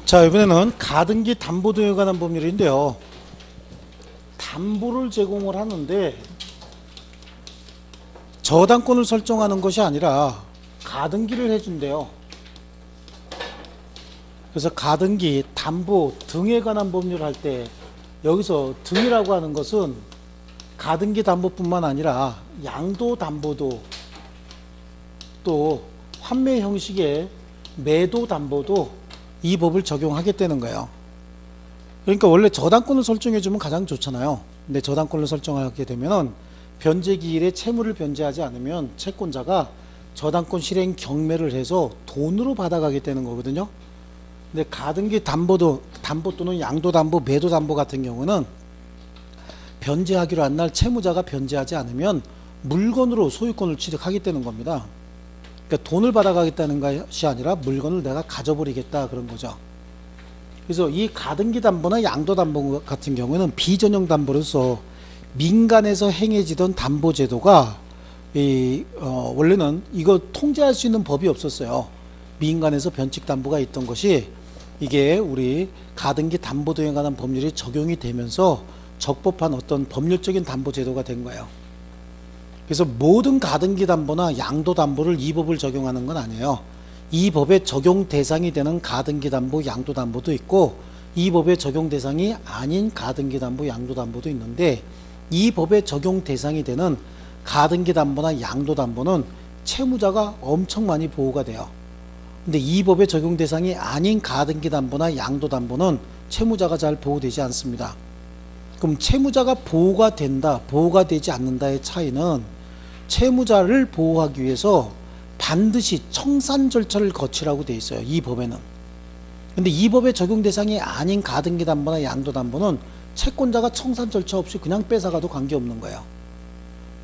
자, 이번에는 가등기 담보 등에 관한 법률인데요. 담보를 제공을 하는데 저당권을 설정하는 것이 아니라 가등기를 해준대요. 그래서 가등기, 담보 등에 관한 법률을 할 때 여기서 등이라고 하는 것은 가등기 담보뿐만 아니라 양도 담보도 또 환매 형식의 매도 담보도 이 법을 적용하겠다는 거예요. 그러니까 원래 저당권을 설정해 주면 가장 좋잖아요. 근데 저당권을 설정하게 되면은 변제기일에 채무를 변제하지 않으면 채권자가 저당권 실행 경매를 해서 돈으로 받아가겠다는 거거든요. 근데 가등기 담보 또는 양도 담보, 매도 담보 같은 경우는 변제하기로 한 날 채무자가 변제하지 않으면 물건으로 소유권을 취득하겠다는 겁니다. 그러니까 돈을 받아가겠다는 것이 아니라 물건을 내가 가져버리겠다 그런 거죠. 그래서 이 가등기 담보나 양도 담보 같은 경우에는 비전형 담보로서 민간에서 행해지던 담보 제도가 원래는 이거 통제할 수 있는 법이 없었어요. 민간에서 변칙 담보가 있던 것이 이게 우리 가등기 담보 등에 관한 법률이 적용이 되면서 적법한 어떤 법률적인 담보 제도가 된 거예요. 그래서 모든 가등기 담보나 양도 담보를 이 법을 적용하는 건 아니에요. 이 법의 적용 대상이 되는 가등기 담보, 양도 담보도 있고 이 법의 적용 대상이 아닌 가등기 담보, 양도 담보도 있는데 이 법의 적용 대상이 되는 가등기 담보나 양도 담보는 채무자가 엄청 많이 보호가 돼요. 근데 이 법의 적용 대상이 아닌 가등기 담보나 양도 담보는 채무자가 잘 보호되지 않습니다. 그럼 채무자가 보호가 된다, 보호가 되지 않는다의 차이는 채무자를 보호하기 위해서 반드시 청산 절차를 거치라고 돼 있어요. 이 법에는. 근데 이 법의 적용 대상이 아닌 가등기 담보나 양도 담보는 채권자가 청산 절차 없이 그냥 뺏어가도 관계없는 거예요.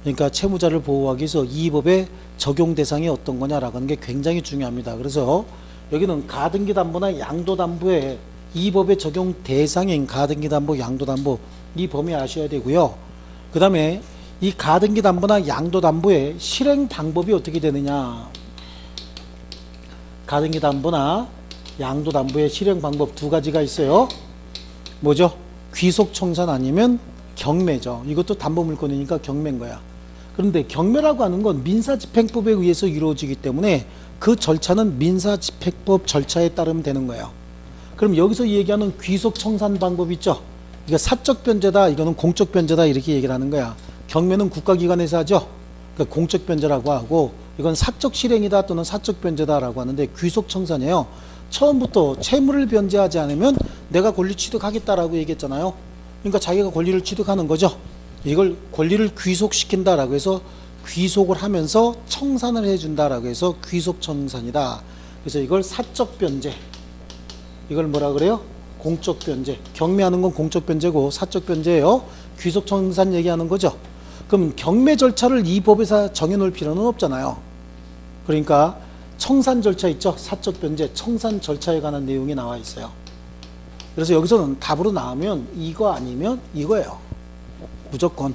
그러니까 채무자를 보호하기 위해서 이 법의 적용 대상이 어떤 거냐라고 하는 게 굉장히 중요합니다. 그래서 여기는 가등기 담보나 양도 담보에 이 법의 적용 대상인 가등기 담보, 양도 담보 이 범위 아셔야 되고요. 그 다음에 이 가등기 담보나 양도 담보의 실행 방법이 어떻게 되느냐. 가등기 담보나 양도 담보의 실행 방법 두 가지가 있어요. 뭐죠? 귀속 청산 아니면 경매죠. 이것도 담보 물건이니까 경매인 거야. 그런데 경매라고 하는 건 민사집행법에 의해서 이루어지기 때문에 그 절차는 민사집행법 절차에 따르면 되는 거예요. 그럼 여기서 얘기하는 귀속 청산 방법 있죠? 이거 사적 변제다, 이거는 공적 변제다 이렇게 얘기를 하는 거야. 경매는 국가기관에서 하죠. 그러니까 공적 변제라고 하고 이건 사적 실행이다 또는 사적 변제다라고 하는데 귀속 청산이에요. 처음부터 채무를 변제하지 않으면 내가 권리 취득하겠다라고 얘기했잖아요. 그러니까 자기가 권리를 취득하는 거죠. 이걸 권리를 귀속시킨다라고 해서 귀속을 하면서 청산을 해준다라고 해서 귀속 청산이다. 그래서 이걸 사적 변제, 이걸 뭐라 그래요? 공적 변제. 경매하는 건 공적 변제고 사적 변제예요. 귀속 청산 얘기하는 거죠. 그럼 경매 절차를 이 법에서 정해놓을 필요는 없잖아요. 그러니까 청산 절차 있죠. 사적 변제, 청산 절차에 관한 내용이 나와 있어요. 그래서 여기서는 답으로 나오면 이거 아니면 이거예요. 무조건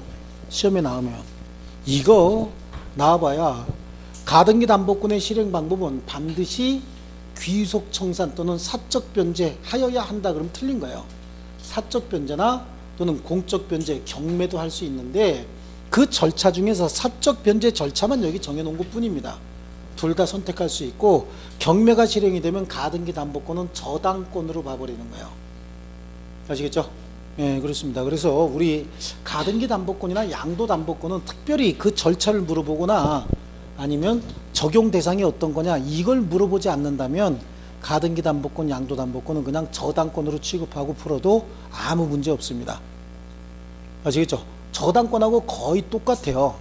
시험에 나오면 이거 나와봐야 가등기 담보권의 실행 방법은 반드시 귀속 청산 또는 사적 변제 하여야 한다 그러면 틀린 거예요. 사적 변제나 또는 공적 변제, 경매도 할 수 있는데 그 절차 중에서 사적 변제 절차만 여기 정해놓은 것 뿐입니다. 둘 다 선택할 수 있고 경매가 실행이 되면 가등기 담보권은 저당권으로 봐버리는 거예요. 아시겠죠? 예, 그렇습니다. 그래서 우리 가등기 담보권이나 양도 담보권은 특별히 그 절차를 물어보거나 아니면 적용 대상이 어떤 거냐 이걸 물어보지 않는다면 가등기 담보권, 양도 담보권은 그냥 저당권으로 취급하고 풀어도 아무 문제 없습니다. 아시겠죠? 저당권하고 거의 똑같아요.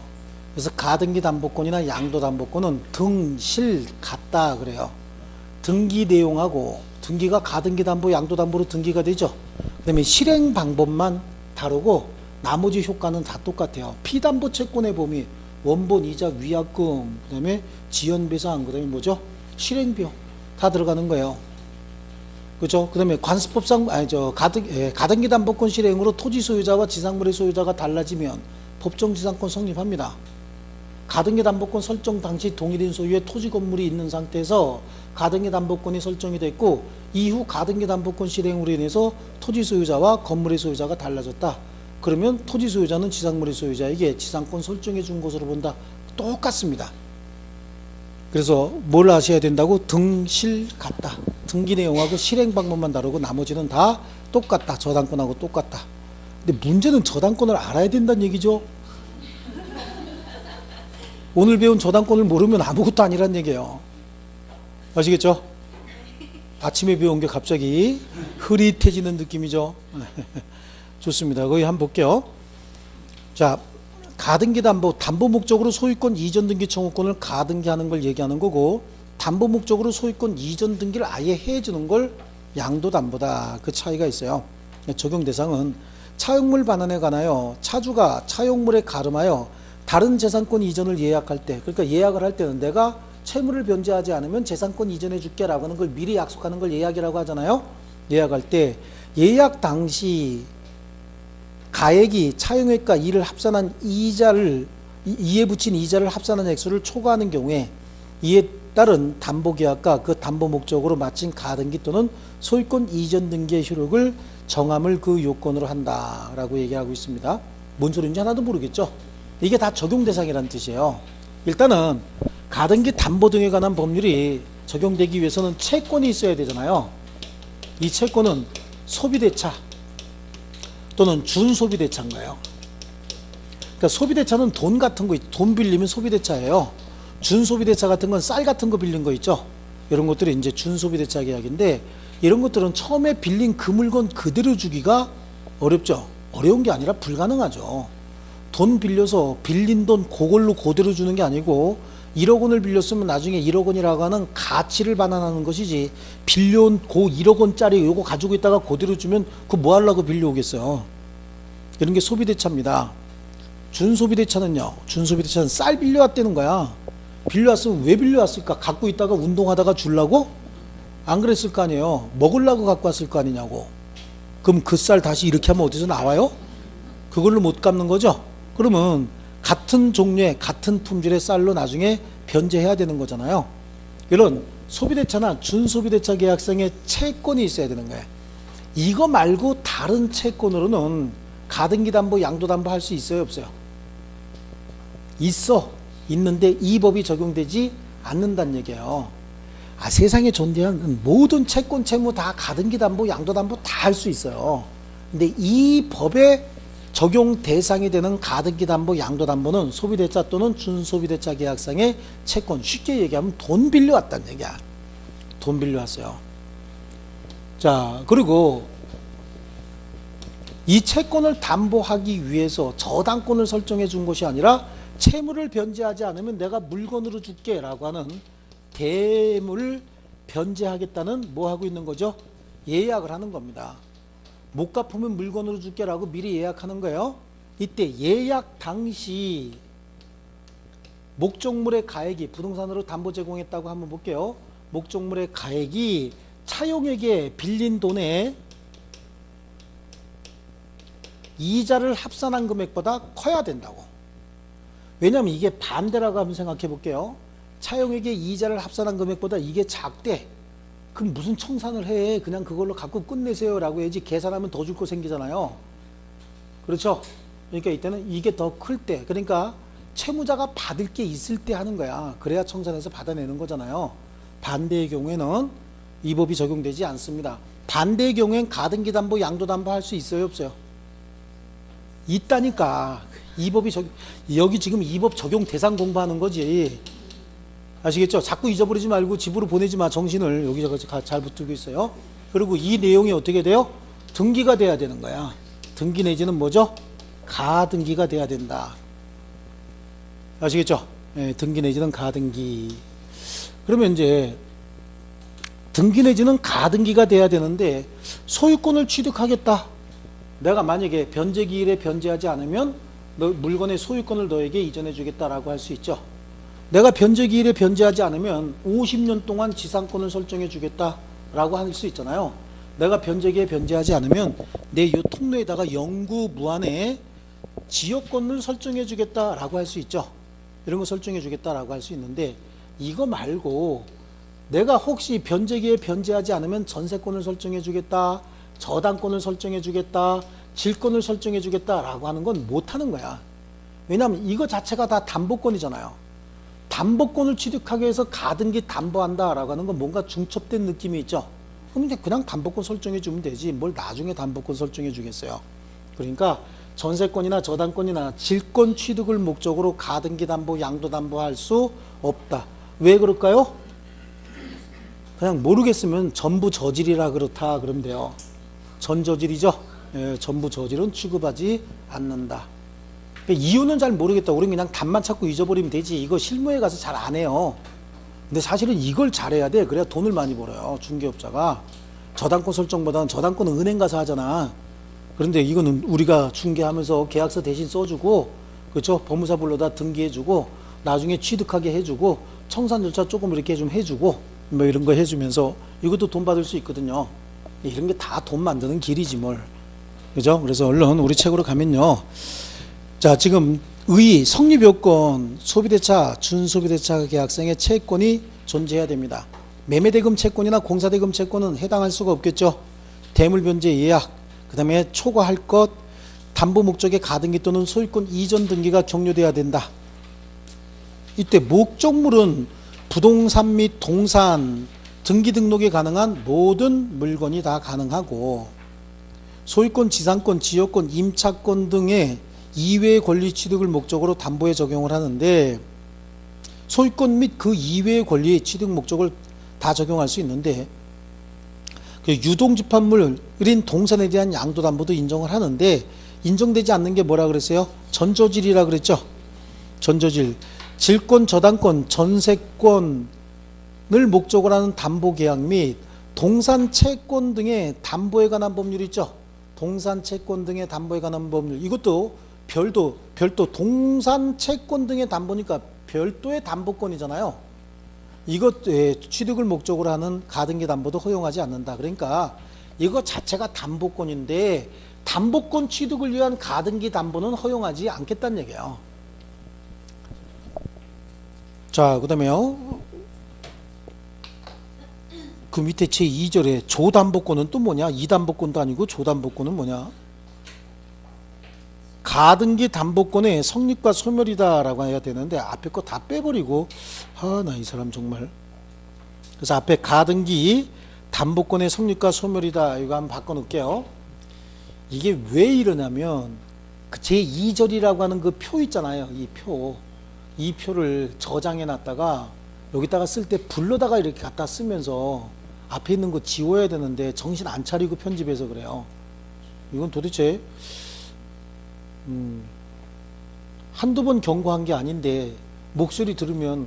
그래서 가등기 담보권이나 양도 담보권은 등, 실 같다 그래요. 등기 내용하고 등기가 가등기 담보, 양도 담보로 등기가 되죠. 그 다음에 실행 방법만 다르고 나머지 효과는 다 똑같아요. 피담보 채권의 범위, 원본, 이자, 위약금, 그 다음에 지연배상, 그 다음에 뭐죠? 실행비용 다 들어가는 거예요. 그죠? 그 다음에 관습법상, 가등기 담보권 실행으로 토지 소유자와 지상물의 소유자가 달라지면 법정지상권 성립합니다. 가등기 담보권 설정 당시 동일인 소유의 토지 건물이 있는 상태에서 가등기 담보권이 설정이 됐고 이후 가등기 담보권 실행으로 인해서 토지 소유자와 건물의 소유자가 달라졌다. 그러면 토지 소유자는 지상물의 소유자에게 지상권 설정해 준 것으로 본다. 똑같습니다. 그래서 뭘 아셔야 된다고? 등실 같다. 등기 내용하고 실행 방법만 다르고 나머지는 다 똑같다. 저당권하고 똑같다. 근데 문제는 저당권을 알아야 된다는 얘기죠. 오늘 배운 저당권을 모르면 아무것도 아니란 얘기예요. 아시겠죠? 아침에 배운 게 갑자기 흐릿해지는 느낌이죠. 좋습니다. 거기 한번 볼게요. 자, 가등기 담보 목적으로 소유권 이전 등기 청구권을 가등기하는 걸 얘기하는 거고, 담보 목적으로 소유권 이전 등기를 아예 해주는 걸 양도담보다. 그 차이가 있어요. 적용 대상은 차용물 반환에 관하여 차주가 차용물에 가름하여 다른 재산권 이전을 예약할 때, 그러니까 예약을 할 때는 내가 채무를 변제하지 않으면 재산권 이전해 줄게 라고 하는 걸 미리 약속하는 걸 예약이라고 하잖아요. 예약할 때 예약 당시 가액이 차용액과 이를 합산한 이자를, 이에 붙인 이자를 합산한 액수를 초과하는 경우에 이에 따른 담보계약과 그 담보 목적으로 마친 가등기 또는 소유권 이전 등기의 효력을 정함을 그 요건으로 한다라고 얘기하고 있습니다. 뭔 소리인지 하나도 모르겠죠? 이게 다 적용 대상이라는 뜻이에요. 일단은 가등기 담보 등에 관한 법률이 적용되기 위해서는 채권이 있어야 되잖아요. 이 채권은 소비대차 또는 준소비대차인 거예요. 그러니까 소비대차는 돈 같은 거, 돈 빌리면 소비대차예요. 준소비대차 같은 건 쌀 같은 거 빌린 거 있죠. 이런 것들이 이제 준소비대차 계약인데, 이런 것들은 처음에 빌린 그 물건 그대로 주기가 어렵죠. 어려운 게 아니라 불가능하죠. 돈 빌려서 빌린 돈 그걸로 그대로 주는 게 아니고 1억 원을 빌렸으면 나중에 1억 원이라고 하는 가치를 반환하는 것이지, 빌려온 그 1억 원짜리 요거 가지고 있다가 그대로 주면 그거 뭐 하려고 빌려오겠어요. 이런 게 소비대차입니다. 준소비대차는요, 준소비대차는 쌀 빌려왔다는 거야. 빌려왔으면 왜 빌려왔을까? 갖고 있다가 운동하다가 주려고? 안 그랬을 거 아니에요. 먹으려고 갖고 왔을 거 아니냐고. 그럼 그 쌀 다시 이렇게 하면 어디서 나와요? 그걸로 못 갚는 거죠. 그러면 같은 종류의 같은 품질의 쌀로 나중에 변제해야 되는 거잖아요. 이런 소비대차나 준소비대차 계약상의 채권이 있어야 되는 거예요. 이거 말고 다른 채권으로는 가등기 담보, 양도 담보 할 수 있어요, 없어요? 있는데 이 법이 적용되지 않는다는 얘기예요. 세상에 존재하는 모든 채권, 채무 다 가등기 담보, 양도 담보 다 할 수 있어요. 근데 이 법에 적용 대상이 되는 가등기 담보, 양도 담보는 소비대차 또는 준소비대차 계약상의 채권, 쉽게 얘기하면 돈 빌려왔다는 얘기야. 돈 빌려왔어요. 자, 그리고 이 채권을 담보하기 위해서 저당권을 설정해 준 것이 아니라 채무를 변제하지 않으면 내가 물건으로 줄게 라고 하는 대물을 변제하겠다는 뭐 하고 있는 거죠? 예약을 하는 겁니다. 못 갚으면 물건으로 줄게 라고 미리 예약하는 거예요. 이때 예약 당시 목적물의 가액이, 부동산으로 담보 제공했다고 한번 볼게요. 목적물의 가액이 차용에게 빌린 돈의 이자를 합산한 금액보다 커야 된다고. 왜냐하면 이게 반대라고 한번 생각해 볼게요. 차용에게 이자를 합산한 금액보다 이게 작대. 그럼 무슨 청산을 해. 그냥 그걸로 갖고 끝내세요 라고 해야지. 계산하면 더 줄 거 생기잖아요. 그렇죠? 그러니까 이때는 이게 더 클 때, 그러니까 채무자가 받을 게 있을 때 하는 거야. 그래야 청산해서 받아내는 거잖아요. 반대의 경우에는 이 법이 적용되지 않습니다. 반대의 경우엔 가등기 담보, 양도 담보 할 수 있어요, 없어요? 있다니까. 이 법이 여기 지금 이 법 적용 대상 공부하는 거지. 아시겠죠? 자꾸 잊어버리지 말고 집으로 보내지 마. 정신을 여기저기 잘 붙들고 있어요. 그리고 이 내용이 어떻게 돼요? 등기가 돼야 되는 거야. 등기 내지는 뭐죠? 가등기가 돼야 된다. 아시겠죠? 네, 등기 내지는 가등기. 그러면 이제 등기 내지는 가등기가 돼야 되는데, 소유권을 취득하겠다. 내가 만약에 변제기일에 변제하지 않으면 물건의 소유권을 너에게 이전해 주겠다라고 할 수 있죠. 내가 변제기일에 변제하지 않으면 50년 동안 지상권을 설정해 주겠다라고 할 수 있잖아요. 내가 변제기에 변제하지 않으면 내 이 통로에다가 영구 무한의 지역권을 설정해 주겠다라고 할 수 있죠. 이런 거 설정해 주겠다라고 할 수 있는데, 이거 말고 내가 혹시 변제기에 변제하지 않으면 전세권을 설정해 주겠다, 저당권을 설정해 주겠다, 질권을 설정해 주겠다라고 하는 건 못하는 거야. 왜냐하면 이거 자체가 다 담보권이잖아요. 담보권을 취득하기 위해서 가등기 담보한다라고 하는 건 뭔가 중첩된 느낌이 있죠. 그럼 그냥 담보권 설정해 주면 되지 뭘 나중에 담보권 설정해 주겠어요. 그러니까 전세권이나 저당권이나 질권 취득을 목적으로 가등기 담보, 양도 담보할 수 없다. 왜 그럴까요? 그냥 모르겠으면 전부 저질이라 그렇다 그러면 돼요. 전저질이죠. 예, 전부 저질은 취급하지 않는다. 그러니까 이유는 잘 모르겠다. 우리는 그냥 답만 찾고 잊어버리면 되지. 이거 실무에 가서 잘 안 해요. 근데 사실은 이걸 잘해야 돼. 그래야 돈을 많이 벌어요. 중개업자가. 저당권 설정보다는 저당권은 은행 가서 하잖아. 그런데 이거는 우리가 중개하면서 계약서 대신 써주고, 그렇죠? 법무사 불러다 등기해주고, 나중에 취득하게 해주고, 청산 절차 조금 이렇게 좀 해주고, 뭐 이런 거 해주면서 이것도 돈 받을 수 있거든요. 이런 게 다 돈 만드는 길이지 뭘. 그죠? 그래서 얼른 우리 책으로 가면요. 자, 지금 의, 성립요건, 소비대차, 준소비대차 계약상의 채권이 존재해야 됩니다. 매매대금 채권이나 공사대금 채권은 해당할 수가 없겠죠. 대물변제 예약, 그 다음에 초과할 것, 담보 목적의 가등기 또는 소유권 이전 등기가 격려돼야 된다. 이때 목적물은 부동산 및 동산, 등기 등록이 가능한 모든 물건이 다 가능하고, 소유권, 지상권, 지역권, 임차권 등의 이외의 권리 취득을 목적으로 담보에 적용을 하는데, 소유권 및 그 이외의 권리의 취득 목적을 다 적용할 수 있는데, 유동집합물인 동산에 대한 양도담보도 인정을 하는데, 인정되지 않는 게 뭐라 그랬어요? 전저질이라 그랬죠. 전저질. 질권, 저당권, 전세권을 목적으로 하는 담보계약 및 동산 채권 등의 담보에 관한 법률이 있죠. 동산 채권 등의 담보에 관한 법률. 이것도 별도 동산 채권 등의 담보니까 별도의 담보권이잖아요. 이것 취득을 목적으로 하는 가등기 담보도 허용하지 않는다. 그러니까 이거 자체가 담보권인데 담보권 취득을 위한 가등기 담보는 허용하지 않겠다는 얘기예요. 자, 그 다음에요. 그 밑에 제2절에 조담보권은 또 뭐냐? 이담보권도 아니고 조담보권은 뭐냐? 가등기 담보권의 성립과 소멸이다라고 해야 되는데 앞에 거 다 빼버리고, 나 이 사람 정말. 그래서 앞에 가등기 담보권의 성립과 소멸이다 이거 한번 바꿔놓을게요. 이게 왜 이러냐면 그 제2절이라고 하는 그 표 있잖아요. 이 표를 저장해 놨다가 여기다가 쓸 때 불러다가 이렇게 갖다 쓰면서 앞에 있는 거 지워야 되는데 정신 안 차리고 편집해서 그래요. 이건 도대체 한두 번 경고한 게 아닌데 목소리 들으면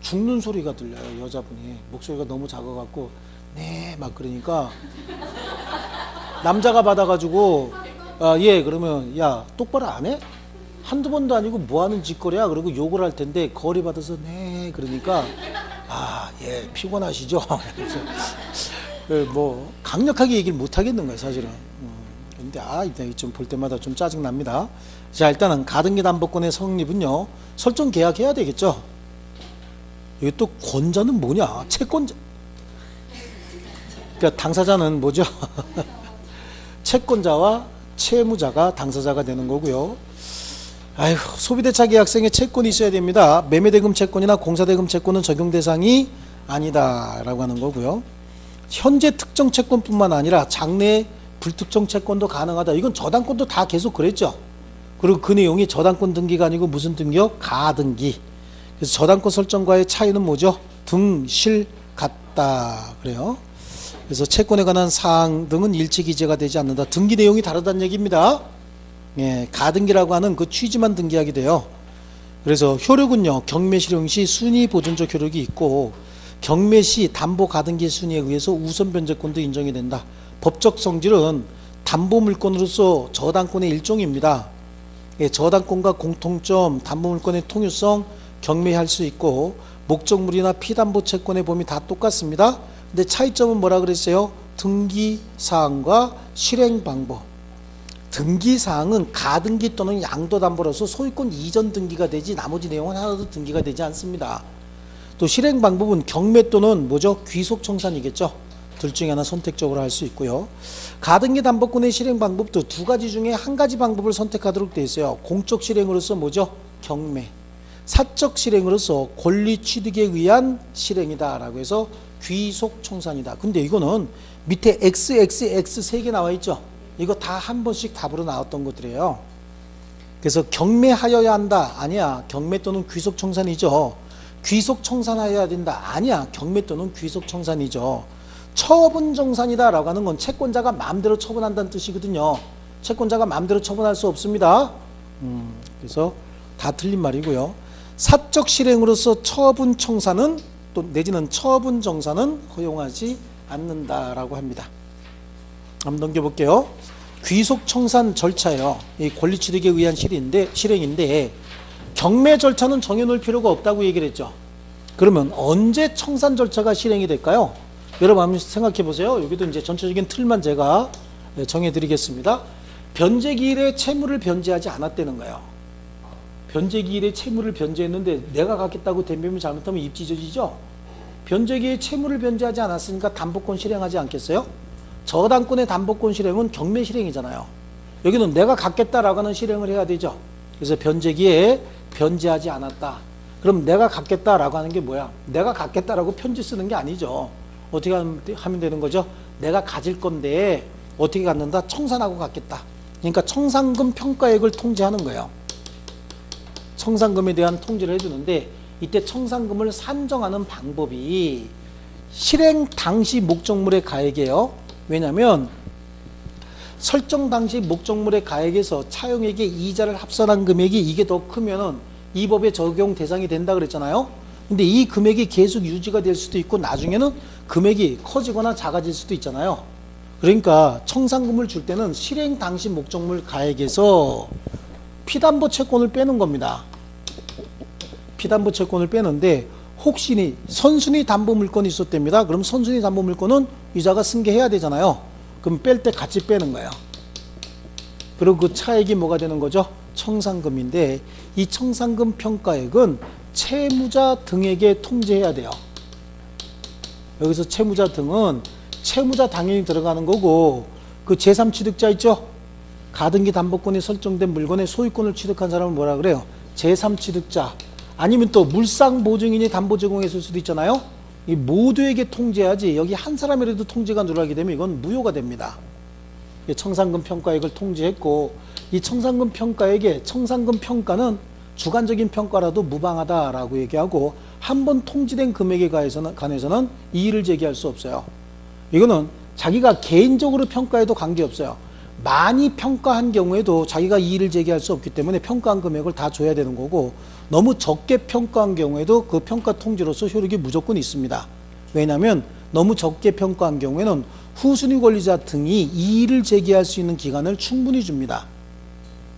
죽는 소리가 들려요. 여자분이 목소리가 너무 작아갖고 네 막 그러니까 남자가 받아가지고 예 그러면 야 똑바로 안 해? 한두 번도 아니고 뭐하는 짓거리야? 그러고 욕을 할 텐데 거리 받아서 네 그러니까 예 피곤하시죠? 그래서 뭐 강력하게 얘기를 못 하겠는 거예요 사실은. 근데 일단 좀 볼 때마다 좀 짜증 납니다. 자, 일단은 가등기 담보권의 성립은요 설정 계약해야 되겠죠. 이게 또 권자는 뭐냐? 채권자. 그러니까 당사자는 뭐죠? 채권자와 채무자가 당사자가 되는 거고요. 소비대차 계약상에 채권이 있어야 됩니다. 매매대금 채권이나 공사대금 채권은 적용 대상이 아니다라고 하는 거고요. 현재 특정 채권뿐만 아니라 장래 불특정 채권도 가능하다. 이건 저당권도 다 계속 그랬죠. 그리고 그 내용이 저당권 등기가 아니고 무슨 등기요? 가등기. 그래서 저당권 설정과의 차이는 뭐죠? 등실 같다 그래요. 그래서 채권에 관한 사항 등은 일체 기재가 되지 않는다. 등기 내용이 다르다는 얘기입니다. 예, 가등기라고 하는 그 취지만 등기하게 돼요. 그래서 효력은요 경매 실행 시 순위 보존적 효력이 있고 경매 시 담보 가등기 순위에 의해서 우선 변제권도 인정이 된다. 법적 성질은 담보 물건으로서 저당권의 일종입니다. 예, 저당권과 공통점, 담보 물건의 통유성 경매할 수 있고 목적물이나 피담보 채권의 범위 다 똑같습니다. 근데 차이점은 뭐라 그랬어요? 등기 사항과 실행 방법. 등기사항은 가등기 또는 양도담보로서 소유권 이전 등기가 되지 나머지 내용은 하나도 등기가 되지 않습니다. 또 실행 방법은 경매 또는 뭐죠? 귀속청산이겠죠. 둘 중에 하나 선택적으로 할 수 있고요. 가등기 담보권의 실행 방법도 두 가지 중에 한 가지 방법을 선택하도록 되어 있어요. 공적 실행으로서 뭐죠? 경매. 사적 실행으로서 권리 취득에 의한 실행이다 라고 해서 귀속청산이다. 근데 이거는 밑에 XXX 3개 나와 있죠. 이거 다 한 번씩 답으로 나왔던 것들이에요. 그래서 경매하여야 한다. 아니야. 경매 또는 귀속청산이죠. 귀속청산하여야 된다. 아니야. 경매 또는 귀속청산이죠. 처분정산이다 라고 하는 건 채권자가 마음대로 처분한다는 뜻이거든요. 채권자가 마음대로 처분할 수 없습니다. 그래서 다 틀린 말이고요. 사적 실행으로서 처분청산은 또 내지는 처분정산은 허용하지 않는다라고 합니다. 한번 넘겨볼게요. 귀속청산 절차요. 이 권리취득에 의한 실행인데 경매 절차는 정해놓을 필요가 없다고 얘기를 했죠. 그러면 언제 청산 절차가 실행이 될까요? 여러분 한번 생각해 보세요. 여기도 이제 전체적인 틀만 제가 정해드리겠습니다. 변제기일에 채무를 변제하지 않았다는 거예요. 변제기일에 채무를 변제했는데 내가 갖겠다고 덤비면 잘못하면 입지저지죠. 변제기일에 채무를 변제하지 않았으니까 담보권 실행하지 않겠어요? 저당권의 담보권 실행은 경매 실행이잖아요. 여기는 내가 갖겠다라고 하는 실행을 해야 되죠. 그래서 변제기에 변제하지 않았다. 그럼 내가 갖겠다라고 하는 게 뭐야? 내가 갖겠다라고 편지 쓰는 게 아니죠. 어떻게 하면 되는 거죠? 내가 가질 건데 어떻게 갖는다? 청산하고 갖겠다. 그러니까 청산금 평가액을 통제하는 거예요. 청산금에 대한 통제를 해주는데 이때 청산금을 산정하는 방법이 실행 당시 목적물의 가액이에요. 왜냐하면 설정 당시 목적물의 가액에서 차용액의 이자를 합산한 금액이 이게 더 크면은 이 법의 적용 대상이 된다 그랬잖아요. 근데 이 금액이 계속 유지가 될 수도 있고 나중에는 금액이 커지거나 작아질 수도 있잖아요. 그러니까 청산금을 줄 때는 실행 당시 목적물 가액에서 피담보 채권을 빼는 겁니다. 피담보 채권을 빼는데 혹시 선순위 담보 물건이 있었답니다. 그럼 선순위 담보 물건은 이자가 승계해야 되잖아요. 그럼 뺄 때 같이 빼는 거예요. 그리고 그 차액이 뭐가 되는 거죠? 청산금인데 이 청산금 평가액은 채무자 등에게 통제해야 돼요. 여기서 채무자 등은 채무자 당연히 들어가는 거고 그 제3취득자 있죠? 가등기 담보권이 설정된 물건의 소유권을 취득한 사람은 뭐라 그래요? 제3취득자. 아니면 또 물상보증인이 담보 제공했을 수도 있잖아요. 이 모두에게 통제하지 여기 한 사람이라도 통제가 누락이 되면 이건 무효가 됩니다. 청산금 평가액을 통제했고 이 청산금 평가액의 청산금 평가는 주관적인 평가라도 무방하다라고 얘기하고 한 번 통지된 금액에 관해서는 이의를 제기할 수 없어요. 이거는 자기가 개인적으로 평가해도 관계없어요. 많이 평가한 경우에도 자기가 이의를 제기할 수 없기 때문에 평가한 금액을 다 줘야 되는 거고 너무 적게 평가한 경우에도 그 평가 통지로서 효력이 무조건 있습니다. 왜냐하면 너무 적게 평가한 경우에는 후순위 권리자 등이 이의를 제기할 수 있는 기간을 충분히 줍니다.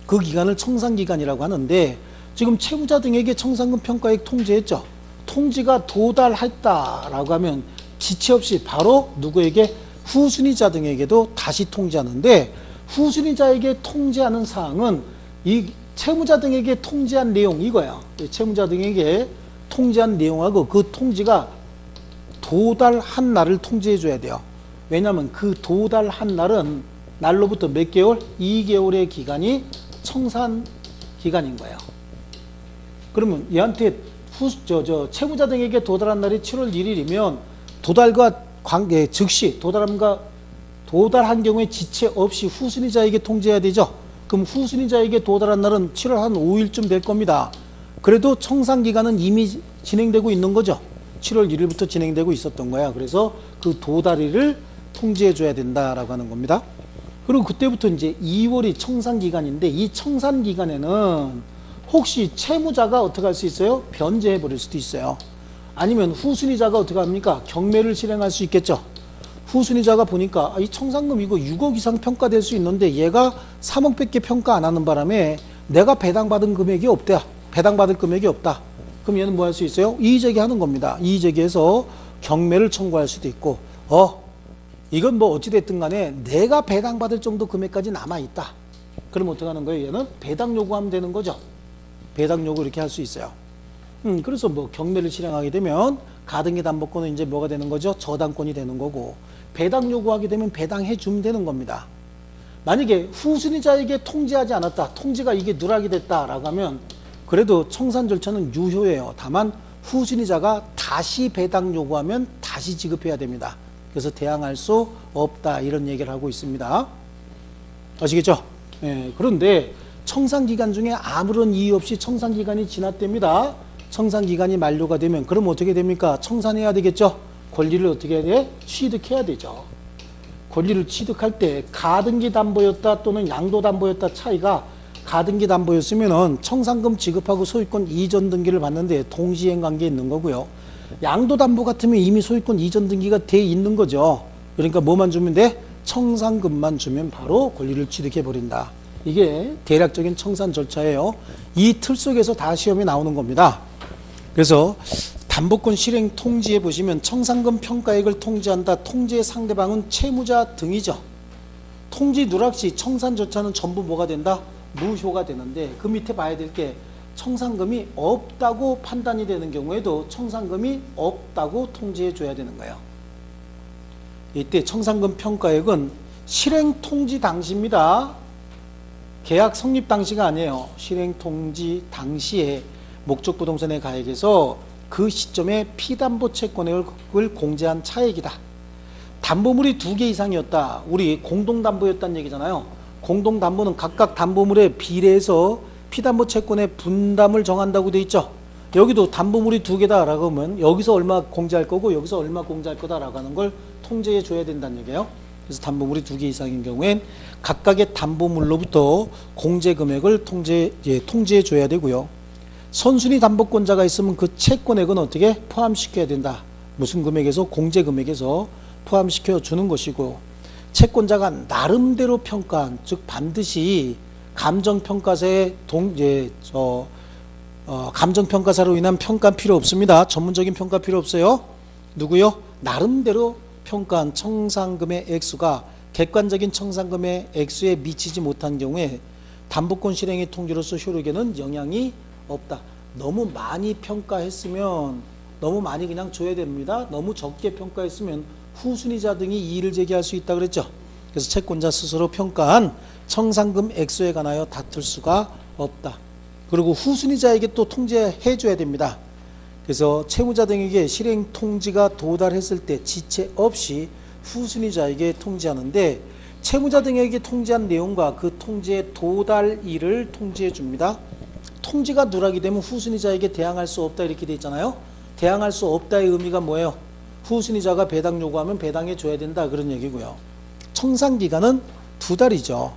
그 기간을 청산기간이라고 하는데 지금 채무자 등에게 청산금 평가액 통지했죠. 통지가 도달했다라고 하면 지체 없이 바로 누구에게 후순위자 등에게도 다시 통지하는데 후순위자에게 통지하는 사항은 이 채무자 등에게 통지한 내용 이거야. 채무자 등에게 통지한 내용하고 그 통지가 도달한 날을 통지해 줘야 돼요. 왜냐하면 그 도달한 날은 날로부터 몇 개월? 2개월의 기간이 청산 기간인 거예요. 그러면 얘한테 채무자 등에게 도달한 날이 7월 1일이면 도달과 관계 즉시 도달한 경우에 지체 없이 후순위자에게 통지해야 되죠. 그럼 후순위자에게 도달한 날은 7월 한 5일쯤 될 겁니다. 그래도 청산기간은 이미 진행되고 있는 거죠. 7월 1일부터 진행되고 있었던 거야. 그래서 그 도달일을 통지해 줘야 된다라고 하는 겁니다. 그리고 그때부터 이제 2월이 청산기간인데 이 청산기간에는 혹시 채무자가 어떻게 할 수 있어요? 변제해 버릴 수도 있어요. 아니면 후순위자가 어떻게 합니까? 경매를 실행할 수 있겠죠. 후순위자가 보니까 이 청산금 이거 6억 이상 평가될 수 있는데 얘가 3억밖에 평가 안 하는 바람에 내가 배당받은 금액이 없다. 배당받을 금액이 없다. 그럼 얘는 뭐 할 수 있어요? 이의제기하는 겁니다. 이의제기해서 경매를 청구할 수도 있고 이건 뭐 어찌됐든 간에 내가 배당받을 정도 금액까지 남아있다. 그럼 어떻게 하는 거예요? 얘는 배당 요구하면 되는 거죠. 배당 요구 이렇게 할 수 있어요. 그래서 뭐 경매를 실행하게 되면 가등기 담보권은 이제 뭐가 되는 거죠? 저당권이 되는 거고, 배당 요구하게 되면 배당해 주면 되는 겁니다. 만약에 후순위자에게 통지하지 않았다, 통지가 이게 누락이 됐다라고 하면 그래도 청산 절차는 유효해요. 다만 후순위자가 다시 배당 요구하면 다시 지급해야 됩니다. 그래서 대항할 수 없다, 이런 얘기를 하고 있습니다. 아시겠죠? 예, 그런데 청산기간 중에 아무런 이유 없이 청산기간이 지났답니다. 청산기간이 만료가 되면 그럼 어떻게 됩니까? 청산해야 되겠죠? 권리를 어떻게 해야 돼? 취득해야 되죠. 권리를 취득할 때 가등기 담보였다 또는 양도 담보였다 차이가, 가등기 담보였으면은 청산금 지급하고 소유권 이전 등기를 받는데 동시행 관계에 있는 거고요. 양도 담보 같으면 이미 소유권 이전 등기가 돼 있는 거죠. 그러니까 뭐만 주면 돼? 청산금만 주면 바로 권리를 취득해 버린다. 이게 대략적인 청산 절차예요. 이 틀 속에서 다 시험에 나오는 겁니다. 그래서 담보권 실행 통지에 보시면 청산금 평가액을 통지한다. 통지의 상대방은 채무자 등이죠. 통지 누락 시 청산 절차는 전부 뭐가 된다? 무효가 되는데, 그 밑에 봐야 될 게 청산금이 없다고 판단이 되는 경우에도 청산금이 없다고 통지해 줘야 되는 거예요. 이때 청산금 평가액은 실행 통지 당시입니다. 계약 성립 당시가 아니에요. 실행 통지 당시에 목적 부동산의 가액에서 그 시점에 피담보 채권액을 공제한 차액이다. 담보물이 2개 이상이었다. 우리 공동담보였다는 얘기잖아요. 공동담보는 각각 담보물에 비례해서 피담보 채권의 분담을 정한다고 돼 있죠. 여기도 담보물이 2개다 라고 하면 여기서 얼마 공제할 거고 여기서 얼마 공제할 거다 라고 하는 걸 통제해 줘야 된다는 얘기예요. 그래서 담보물이 2개 이상인 경우엔 각각의 담보물로부터 공제 금액을 통제해 줘야 되고요. 선순위 담보권자가 있으면 그 채권액은 어떻게 포함시켜야 된다. 무슨 금액에서? 공제 금액에서 포함시켜 주는 것이고, 채권자가 나름대로 평가한, 즉 반드시 감정평가사의 감정평가사로 인한 평가 필요 없습니다. 전문적인 평가 필요 없어요. 누구요? 나름대로 평가한 청산금의 액수가 객관적인 청산금의 액수에 미치지 못한 경우에 담보권 실행의 통지로서 효력에는 영향이 없다. 너무 많이 평가했으면 너무 많이 그냥 줘야 됩니다. 너무 적게 평가했으면 후순위자 등이 이의를 제기할 수 있다 그랬죠. 그래서 채권자 스스로 평가한 청산금 액수에 관하여 다툴 수가 없다. 그리고 후순위자에게 또 통지해 줘야 됩니다. 그래서 채무자 등에게 실행 통지가 도달했을 때 지체 없이 후순위자에게 통지하는데, 채무자 등에게 통지한 내용과 그 통지의 도달일을 통지해 줍니다. 통지가 누락이 되면 후순위자에게 대항할 수 없다 이렇게 돼 있잖아요. 대항할 수 없다의 의미가 뭐예요? 후순위자가 배당 요구하면 배당해 줘야 된다, 그런 얘기고요. 청산기간은 2달이죠.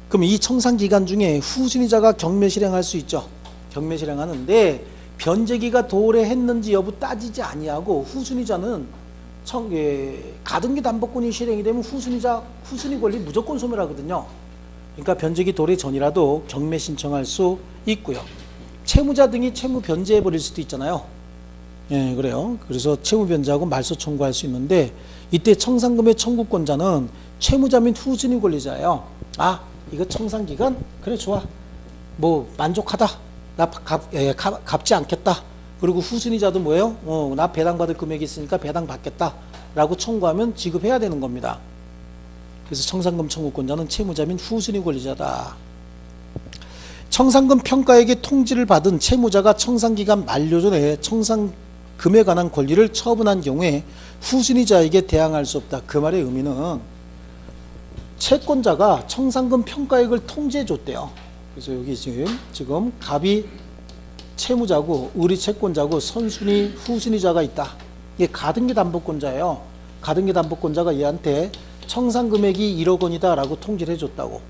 그럼 이 청산기간 중에 후순위자가 경매 실행할 수 있죠. 경매 실행하는데 변제기가 도래했는지 여부 따지지 아니하고, 후순위자는 가등기 담보권이 실행이 되면 후순위 권리 무조건 소멸하거든요. 그러니까 변제기 도래 전이라도 경매 신청할 수 있고요. 채무자 등이 채무 변제해 버릴 수도 있잖아요. 예, 그래요. 그래서 채무 변제하고 말소 청구할 수 있는데, 이때 청산금의 청구권자는 채무자 및 후순위 권리자예요. 아, 이거 청산기간? 그래, 좋아. 뭐 만족하다. 나 갚지 않겠다. 그리고 후순위자도 뭐예요? 나 배당받을 금액이 있으니까 배당 받겠다 라고 청구하면 지급해야 되는 겁니다. 그래서 청산금 청구권자는 채무자 및 후순위 권리자다. 청산금 평가액의 통지를 받은 채무자가 청산기간 만료 전에 청산금에 관한 권리를 처분한 경우에 후순위자에게 대항할 수 없다. 그 말의 의미는 채권자가 청산금 평가액을 통지해 줬대요. 그래서 여기 지금 갑이 채무자고 의리 채권자고 선순위 후순위자가 있다. 이게 가등기 담보권자예요. 가등기 담보권자가 얘한테 청산금액이 1억 원이다 라고 통지를 해줬다고.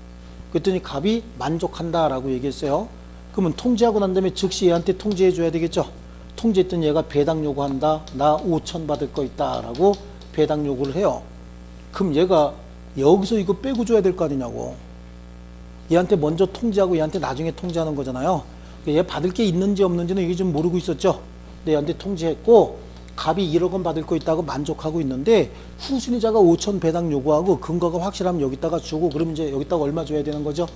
그랬더니 갑이 만족한다 라고 얘기했어요. 그러면 통지하고 난 다음에 즉시 얘한테 통지해 줘야 되겠죠. 통지했더니 얘가 배당 요구한다. 나 5천 받을 거 있다 라고 배당 요구를 해요. 그럼 얘가 여기서 이거 빼고 줘야 될 거 아니냐고. 얘한테 먼저 통지하고 얘한테 나중에 통지하는 거잖아요. 얘 받을 게 있는지 없는지는 이게 좀 모르고 있었죠. 근데 얘한테 통지했고, 갑이 1억 원 받을 거 있다고 만족하고 있는데 후순위자가 5천 배당 요구하고 근거가 확실하면 여기다가 주고 그러면 이제 여기다가 얼마 줘야 되는 거죠?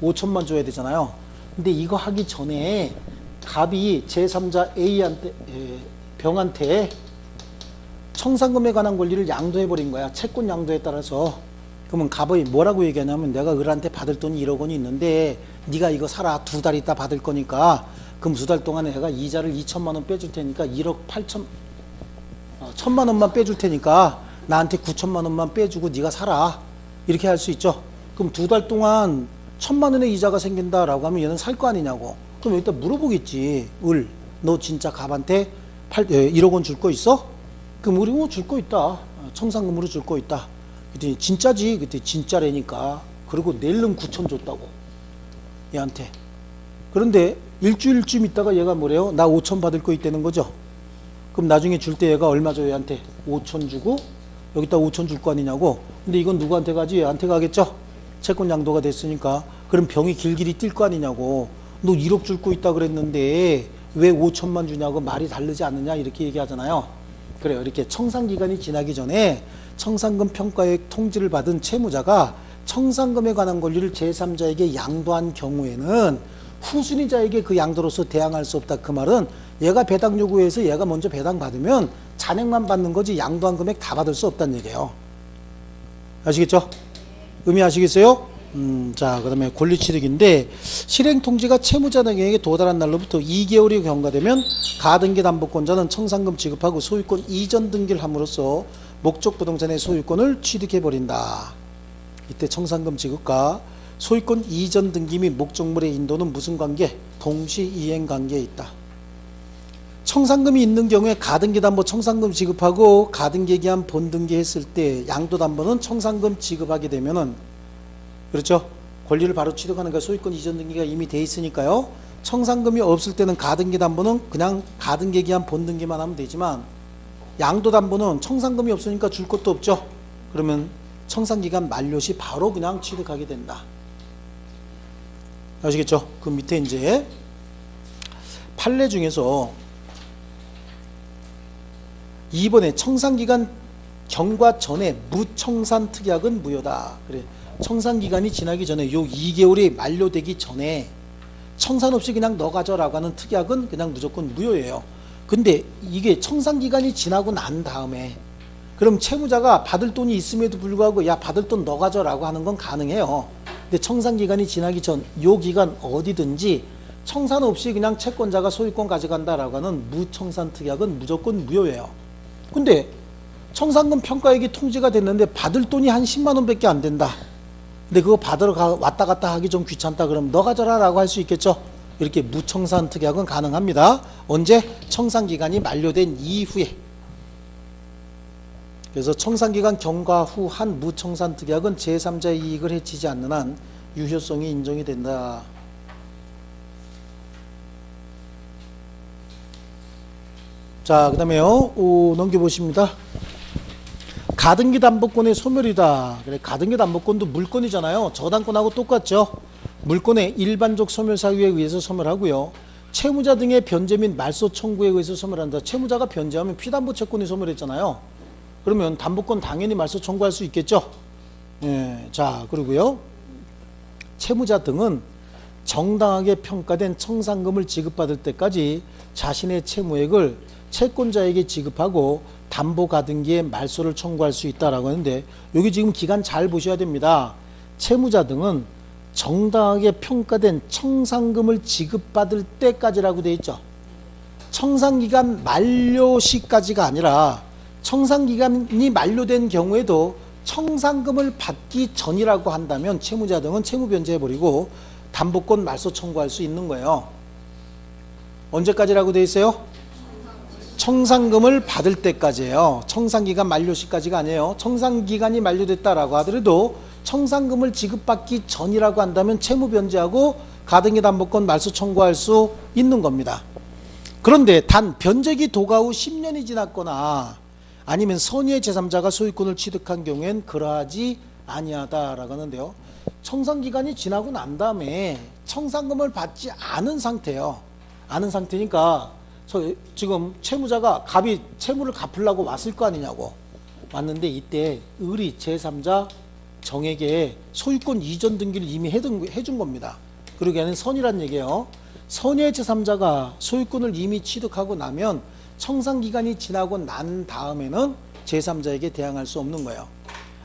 5천만 줘야 되잖아요. 근데 이거 하기 전에 갑이 제3자 A한테 병한테 청산금에 관한 권리를 양도해버린 거야. 채권 양도에 따라서. 그러면 갑이 뭐라고 얘기하냐면 내가 을한테 받을 돈이 1억 원이 있는데 네가 이거 사라. 2달 있다 받을 거니까 그럼 2달 동안에 내가 이자를 2천만 원 빼줄 테니까 1억 8천 1천만 원만 빼줄 테니까 나한테 9천만 원만 빼주고 네가 사라. 이렇게 할 수 있죠. 그럼 2달 동안 1천만 원의 이자가 생긴다라고 하면 얘는 살 거 아니냐고. 그럼 여기다 물어보겠지. 너 진짜 갑한테 1억 원 줄 거 있어? 그럼 우리 줄 거 있다. 청산금으로 줄 거 있다. 그랬더니 진짜지. 그때 진짜라니까. 그리고 내일은 9천 줬다고. 얘한테. 그런데 일주일쯤 있다가 얘가 뭐래요? 나 5천 받을 거 있다는 거죠. 그럼 나중에 줄 때 얘가 얼마 줘요? 얘한테 5천 주고 여기다 5천 줄 거 아니냐고. 근데 이건 누구한테 가지? 얘한테 가겠죠. 채권 양도가 됐으니까. 그럼 병이 길길이 뛸 거 아니냐고. 너 1억 줄 거 있다 그랬는데 왜 5천만 주냐고. 말이 다르지 않느냐 이렇게 얘기하잖아요. 그래요. 이렇게 청산기간이 지나기 전에 청산금 평가액 통지를 받은 채무자가 청산금에 관한 권리를 제3자에게 양도한 경우에는 후순위자에게 그 양도로서 대항할 수 없다. 그 말은 얘가 배당 요구해서 얘가 먼저 배당 받으면 잔액만 받는 거지 양도한 금액 다 받을 수 없다는 얘기예요. 아시겠죠? 의미 아시겠어요? 자, 그 다음에 권리취득인데 실행통지가 채무자 등에게 도달한 날로부터 2개월이 경과되면 가등기 담보권자는 청산금 지급하고 소유권 이전 등기를 함으로써 목적 부동산의 소유권을 취득해버린다. 이때 청산금 지급과 소유권 이전 등기 및 목적물의 인도는 무슨 관계? 동시이행 관계에 있다. 청산금이 있는 경우에 가등기 담보 청산금 지급하고 가등기에 기한 본등기 했을 때 양도담보는 청산금 지급하게 되면은 그렇죠? 권리를 바로 취득하는 거 소유권 이전 등기가 이미 돼 있으니까요. 청산금이 없을 때는 가등기 담보는 그냥 가등기에 기한 본등기만 하면 되지만 양도담보는 청산금이 없으니까 줄 것도 없죠. 그러면 청산기간 만료 시 바로 그냥 취득하게 된다. 아시겠죠? 그 밑에 이제 판례 중에서 2번에 청산기간 경과 전에 무청산 특약은 무효다. 그래. 청산기간이 지나기 전에 요 2개월이 만료되기 전에 청산 없이 그냥 너 가져라고 하는 특약은 그냥 무조건 무효예요. 근데 이게 청산기간이 지나고 난 다음에 그럼 채무자가 받을 돈이 있음에도 불구하고 야 받을 돈 너 가져라고 하는 건 가능해요. 근데 청산기간이 지나기 전 요 기간 어디든지 청산 없이 그냥 채권자가 소유권 가져간다라고 하는 무청산 특약은 무조건 무효예요. 근데 청산금 평가액이 통지가 됐는데 받을 돈이 한 10만 원밖에 안 된다. 근데 그거 받으러 왔다 갔다 하기 좀 귀찮다. 그럼 너 가져라 라고 할 수 있겠죠. 이렇게 무청산 특약은 가능합니다. 언제? 청산기간이 만료된 이후에. 그래서 청산기간 경과 후 한 무청산 특약은 제3자의 이익을 해치지 않는 한 유효성이 인정이 된다. 자, 그 다음에요. 넘겨보십니다. 가등기 담보권의 소멸이다. 그래, 가등기 담보권도 물권이잖아요. 저당권하고 똑같죠. 물권의 일반적 소멸 사유에 의해서 소멸하고요. 채무자 등의 변제 및 말소 청구에 의해서 소멸한다. 채무자가 변제하면 피담보 채권이 소멸했잖아요. 그러면 담보권 당연히 말소 청구할 수 있겠죠. 예, 자, 그리고요. 채무자 등은 정당하게 평가된 청산금을 지급받을 때까지 자신의 채무액을 채권자에게 지급하고 담보가등기에 말소를 청구할 수 있다라고 하는데 여기 지금 기간 잘 보셔야 됩니다. 채무자 등은 정당하게 평가된 청산금을 지급받을 때까지라고 되어 있죠. 청산기간 만료 시까지가 아니라 청산기간이 만료된 경우에도 청산금을 받기 전이라고 한다면 채무자 등은 채무 변제해버리고 담보권 말소 청구할 수 있는 거예요. 언제까지라고 되어 있어요? 청산금을 받을 때까지예요. 청산기간 만료 시까지가 아니에요. 청산기간이 만료됐다라고 하더라도 청산금을 지급받기 전이라고 한다면 채무 변제하고 가등기 담보권 말소 청구할 수 있는 겁니다. 그런데 단 변제기 도가 후 10년이 지났거나 아니면 선의의 제3자가 소유권을 취득한 경우엔 그러하지 아니하다라고 하는데요. 청산기간이 지나고 난 다음에 청산금을 받지 않은 상태예요. 않은 상태니까 지금 채무자가 갑이 채무를 갚으려고 왔을 거 아니냐고. 왔는데 이때 을이 제3자 정에게 소유권 이전 등기를 이미 해준 겁니다. 그러게 얘는 선이란 얘기예요. 선의 제3자가 소유권을 이미 취득하고 나면 청산기간이 지나고 난 다음에는 제3자에게 대항할 수 없는 거예요.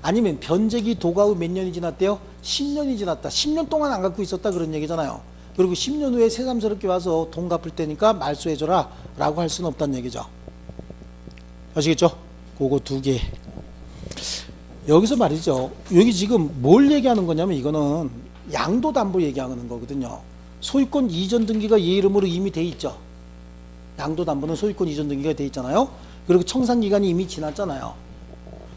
아니면 변제기 도가 후 몇 년이 지났대요? 10년이 지났다. 10년 동안 안 갖고 있었다 그런 얘기잖아요. 그리고 10년 후에 새삼스럽게 와서 돈 갚을 테니까 말소해줘라 라고 할 수는 없다는 얘기죠. 아시겠죠? 그거 두 개. 여기서 말이죠. 여기 지금 뭘 얘기하는 거냐면 이거는 양도담보 얘기하는 거거든요. 소유권 이전 등기가 얘 이름으로 이미 돼 있죠. 양도담보는 소유권 이전 등기가 돼 있잖아요. 그리고 청산기간이 이미 지났잖아요.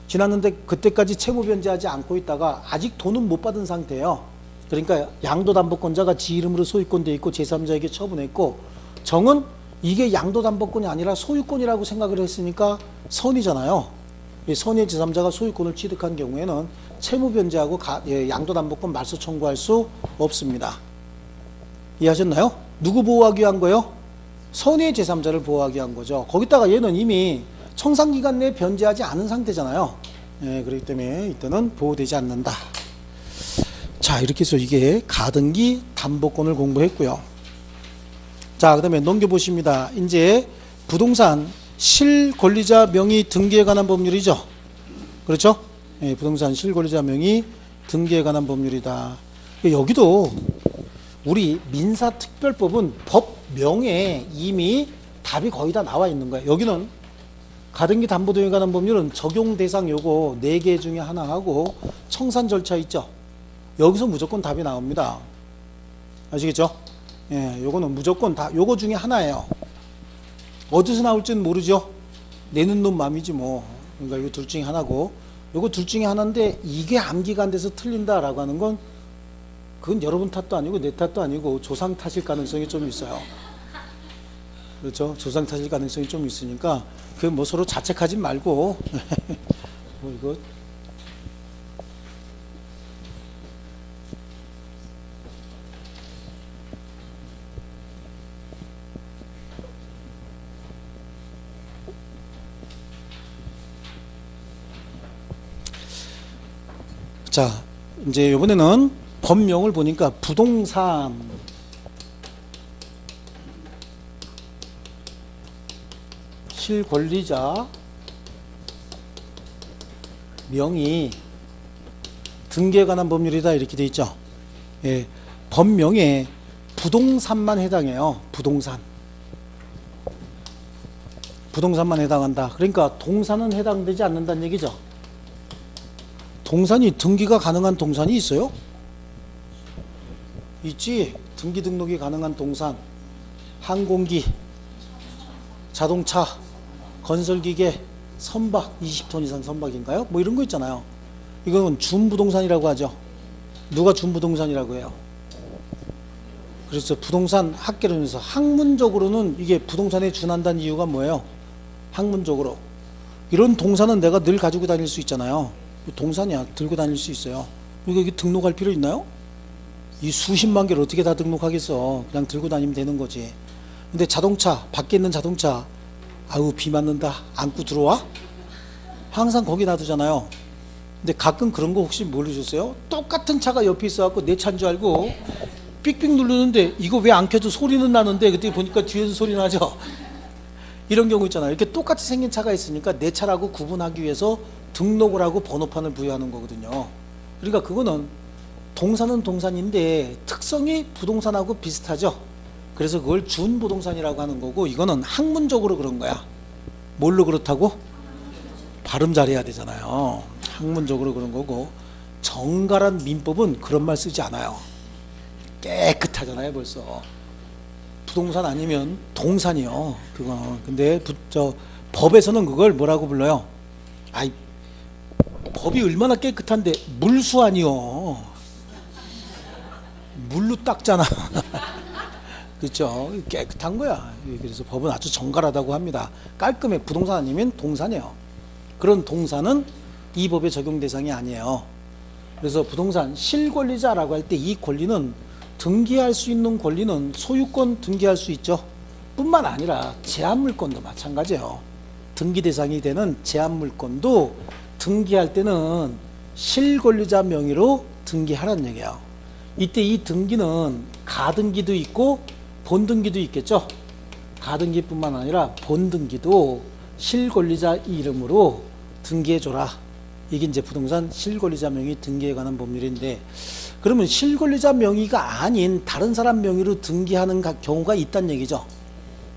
지났는데 그때까지 채무 변제하지 않고 있다가 아직 돈은 못 받은 상태예요. 그러니까 양도담보권자가 지 이름으로 소유권 돼 있고 제3자에게 처분했고, 정은 이게 양도담보권이 아니라 소유권이라고 생각을 했으니까 선이잖아요. 이 선의 제3자가 소유권을 취득한 경우에는 채무 변제하고 양도담보권 말소 청구할 수 없습니다. 이해하셨나요? 누구 보호하기 위한 거예요? 선의 제3자를 보호하기 위한 거죠. 거기다가 얘는 이미 청산기간 내에 변제하지 않은 상태잖아요. 그렇기 때문에 이때는 보호되지 않는다. 자, 이렇게 해서 이게 가등기 담보권을 공부했고요. 자, 그 다음에 넘겨보십니다. 이제 부동산 실권리자 명의 등기에 관한 법률이죠. 그렇죠? 부동산 실권리자 명의 등기에 관한 법률이다. 여기도 우리 민사특별법은 법명에 이미 답이 거의 다 나와 있는 거예요. 여기는 가등기 담보 등에 관한 법률은 적용 대상 요거 4개 중에 하나 하고 청산 절차 있죠. 여기서 무조건 답이 나옵니다. 아시겠죠? 요거는 무조건 다 요거 중에 하나예요. 어디서 나올지는 모르죠. 내는 놈 맘이지 뭐. 그러니까 이거 둘 중에 하나고, 요거 둘 중에 하나인데 이게 암기가 안 돼서 틀린다라고 하는 건 그건 여러분 탓도 아니고 내 탓도 아니고 조상 탓일 가능성이 좀 있어요. 그렇죠? 조상 탓일 가능성이 좀 있으니까 그 뭐 서로 자책하지 말고 뭐 이거 자, 이제 이번에는 법명을 보니까 부동산 실권리자 명의 등기에 관한 법률이다 이렇게 돼 있죠. 법명에 부동산만 해당해요. 부동산만 해당한다. 그러니까 동산은 해당되지 않는다는 얘기죠. 동산이 등기가 가능한 동산이 있어요? 있지. 등기 등록이 가능한 동산, 항공기, 자동차, 건설기계, 선박, 20톤 이상 선박인가요? 뭐 이런 거 있잖아요. 이건 준부동산이라고 하죠. 누가 준부동산이라고 해요? 그래서 부동산 학계론에서 학문적으로는 이게 부동산에 준한다는 이유가 뭐예요? 학문적으로 이런 동산은 내가 늘 가지고 다닐 수 있잖아요. 동산이야. 들고 다닐 수 있어요. 이게 등록할 필요 있나요? 이 수십만 개를 어떻게 다 등록하겠어. 그냥 들고 다니면 되는 거지. 근데 자동차, 밖에 있는 자동차, 아우 비 맞는다, 안고 들어와? 항상 거기 놔두잖아요. 근데 가끔 그런 거 혹시 모르셨어요? 똑같은 차가 옆에 있어갖고 내 차인 줄 알고 삑삑 누르는데 이거 왜 안 켜져? 소리는 나는데 그때 보니까 뒤에서 소리 나죠? 이런 경우 있잖아요. 이렇게 똑같이 생긴 차가 있으니까 내 차라고 구분하기 위해서 등록을 하고 번호판을 부여하는 거거든요. 그러니까 그거는 동산은 동산인데 특성이 부동산하고 비슷하죠. 그래서 그걸 준부동산이라고 하는 거고, 이거는 학문적으로 그런 거야. 뭘로 그렇다고? 발음 잘해야 되잖아요. 학문적으로 그런 거고, 정갈한 민법은 그런 말 쓰지 않아요. 깨끗하잖아요 벌써. 부동산 아니면 동산이요 그거. 근데 법에서는 그걸 뭐라고 불러요? 아이, 법이 얼마나 깨끗한데 물수 아니요. 물로 닦잖아. 그렇죠? 깨끗한 거야. 그래서 법은 아주 정갈하다고 합니다. 깔끔해. 부동산 아니면 동산이에요. 그런 동산은 이 법의 적용 대상이 아니에요. 그래서 부동산 실권리자라고 할 때 이 권리는 등기할 수 있는 권리는 소유권 등기할 수 있죠. 뿐만 아니라 제한물권도 마찬가지예요. 등기 대상이 되는 제한물권도 등기할 때는 실권리자 명의로 등기하라는 얘기예요. 이때 이 등기는 가등기도 있고 본등기도 있겠죠. 가등기뿐만 아니라 본등기도 실권리자 이름으로 등기해줘라. 이게 이제 부동산 실권리자 명의 등기에 관한 법률인데, 그러면 실권리자 명의가 아닌 다른 사람 명의로 등기하는 경우가 있다는 얘기죠.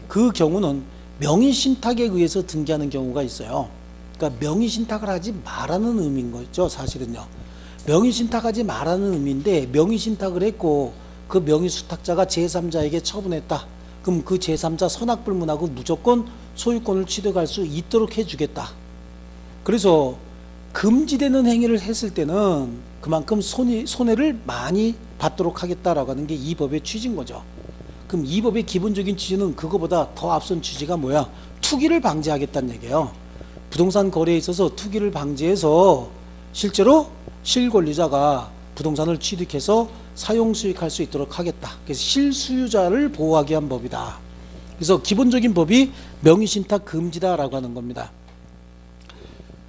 그 경우는 명의신탁에 의해서 등기하는 경우가 있어요. 그러니까 명의신탁을 하지 말라는 의미인 거죠, 사실은요. 명의신탁하지 말라는 의미인데, 명의신탁을 했고 그 명의수탁자가 제3자에게 처분했다. 그럼 그 제3자 선악불문하고 무조건 소유권을 취득할 수 있도록 해주겠다. 그래서 금지되는 행위를 했을 때는 그만큼 손해를 많이 받도록 하겠다라고 하는 게 이 법의 취지인 거죠. 그럼 이 법의 기본적인 취지는 그거보다 더 앞선 취지가 뭐야? 투기를 방지하겠다는 얘기예요. 부동산 거래에 있어서 투기를 방지해서 실제로 실권리자가 부동산을 취득해서 사용 수익할 수 있도록 하겠다. 그래서 실수요자를 보호하기 위한 법이다. 그래서 기본적인 법이 명의신탁 금지다라고 하는 겁니다.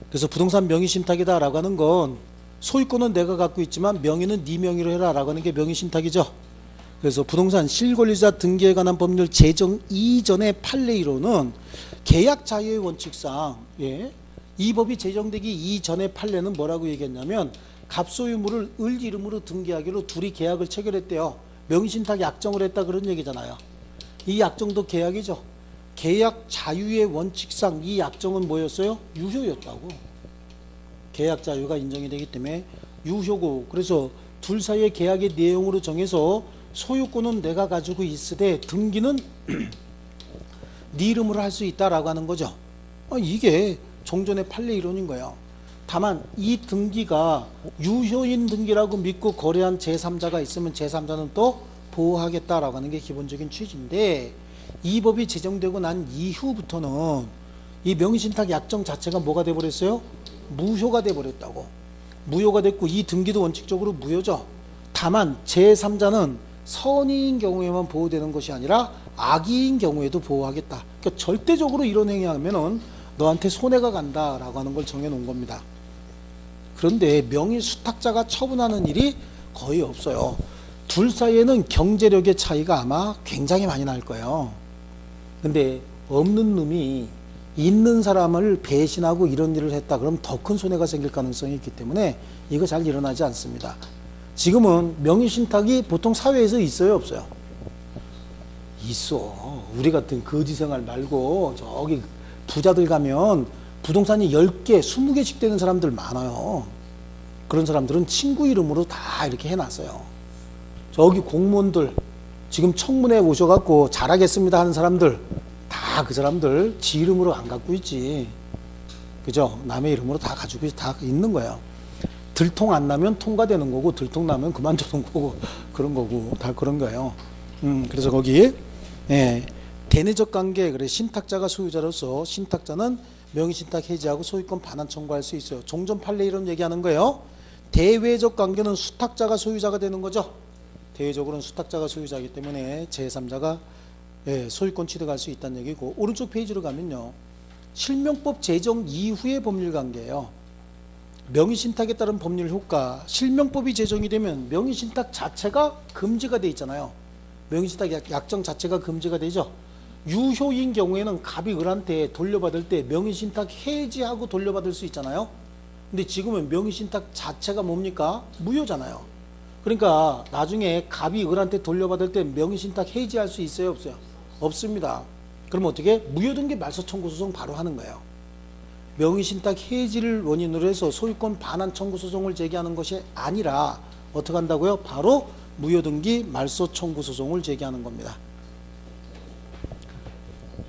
그래서 부동산 명의신탁이다라고 하는 건 소유권은 내가 갖고 있지만 명의는 네 명의로 해라라고 하는 게 명의신탁이죠. 그래서 부동산 실권리자 등기에 관한 법률 제정 이전의 판례이로는 계약 자유의 원칙상, 이 법이 제정되기 이전의 판례는 뭐라고 얘기했냐면, 갑소유물을 을 이름으로 등기하기로 둘이 계약을 체결했대요. 명의신탁 약정을 했다 그런 얘기잖아요. 이 약정도 계약이죠. 계약 자유의 원칙상 이 약정은 뭐였어요? 유효였다고. 계약 자유가 인정이 되기 때문에 유효고, 그래서 둘 사이의 계약의 내용으로 정해서 소유권은 내가 가지고 있으되 등기는 네 이름으로 할 수 있다라고 하는 거죠. 이게 종전의 판례 이론인 거예요. 다만 이 등기가 유효인 등기라고 믿고 거래한 제3자가 있으면 제3자는 또 보호하겠다라고 하는 게 기본적인 취지인데, 이 법이 제정되고 난 이후부터는 이 명의신탁 약정 자체가 뭐가 돼버렸어요? 무효가 돼버렸다고. 무효가 됐고 이 등기도 원칙적으로 무효죠. 다만 제3자는 선의인 경우에만 보호되는 것이 아니라 악의인 경우에도 보호하겠다. 그러니까 절대적으로 이런 행위하면은 너한테 손해가 간다라고 하는 걸 정해놓은 겁니다. 그런데 명의수탁자가 처분하는 일이 거의 없어요. 둘 사이에는 경제력의 차이가 아마 굉장히 많이 날 거예요. 근데 없는 놈이 있는 사람을 배신하고 이런 일을 했다 그러면 더 큰 손해가 생길 가능성이 있기 때문에 이거 잘 일어나지 않습니다. 지금은 명의신탁이 보통 사회에서 있어요, 없어요? 있어. 우리 같은 거지 생활 말고 저기 부자들 가면 부동산이 10개, 20개씩 되는 사람들 많아요. 그런 사람들은 친구 이름으로 다 이렇게 해놨어요. 저기 공무원들 지금 청문회 오셔갖고 잘하겠습니다 하는 사람들 다 그 사람들 지 이름으로 안 갖고 있지. 그죠? 남의 이름으로 다 가지고 다 있는 거예요. 들통 안 나면 통과되는 거고 들통 나면 그만두는 거고 그런 거고 다 그런 거예요. 그래서 거기 대내적 관계, 그래 신탁자가 소유자로서 신탁자는 명의신탁 해지하고 소유권 반환 청구할 수 있어요. 종전 판례 이런 얘기하는 거예요. 대외적 관계는 수탁자가 소유자가 되는 거죠. 대외적으로는 수탁자가 소유자이기 때문에 제3자가 소유권 취득할 수 있다는 얘기고, 오른쪽 페이지로 가면요. 실명법 제정 이후의 법률 관계예요. 명의신탁에 따른 법률 효과, 실명법이 제정이 되면 명의신탁 자체가 금지가 돼 있잖아요. 명의신탁 약정 자체가 금지가 되죠. 유효인 경우에는 갑이 을한테 돌려받을 때 명의신탁 해지하고 돌려받을 수 있잖아요. 근데 지금은 명의신탁 자체가 뭡니까? 무효잖아요. 그러니까 나중에 갑이 을한테 돌려받을 때 명의신탁 해지할 수 있어요, 없어요? 없습니다. 그럼 어떻게? 무효등기 말소 청구 소송 바로 하는 거예요. 명의신탁 해지를 원인으로 해서 소유권 반환 청구 소송을 제기하는 것이 아니라 어떻게 한다고요? 바로 무효등기 말소 청구 소송을 제기하는 겁니다.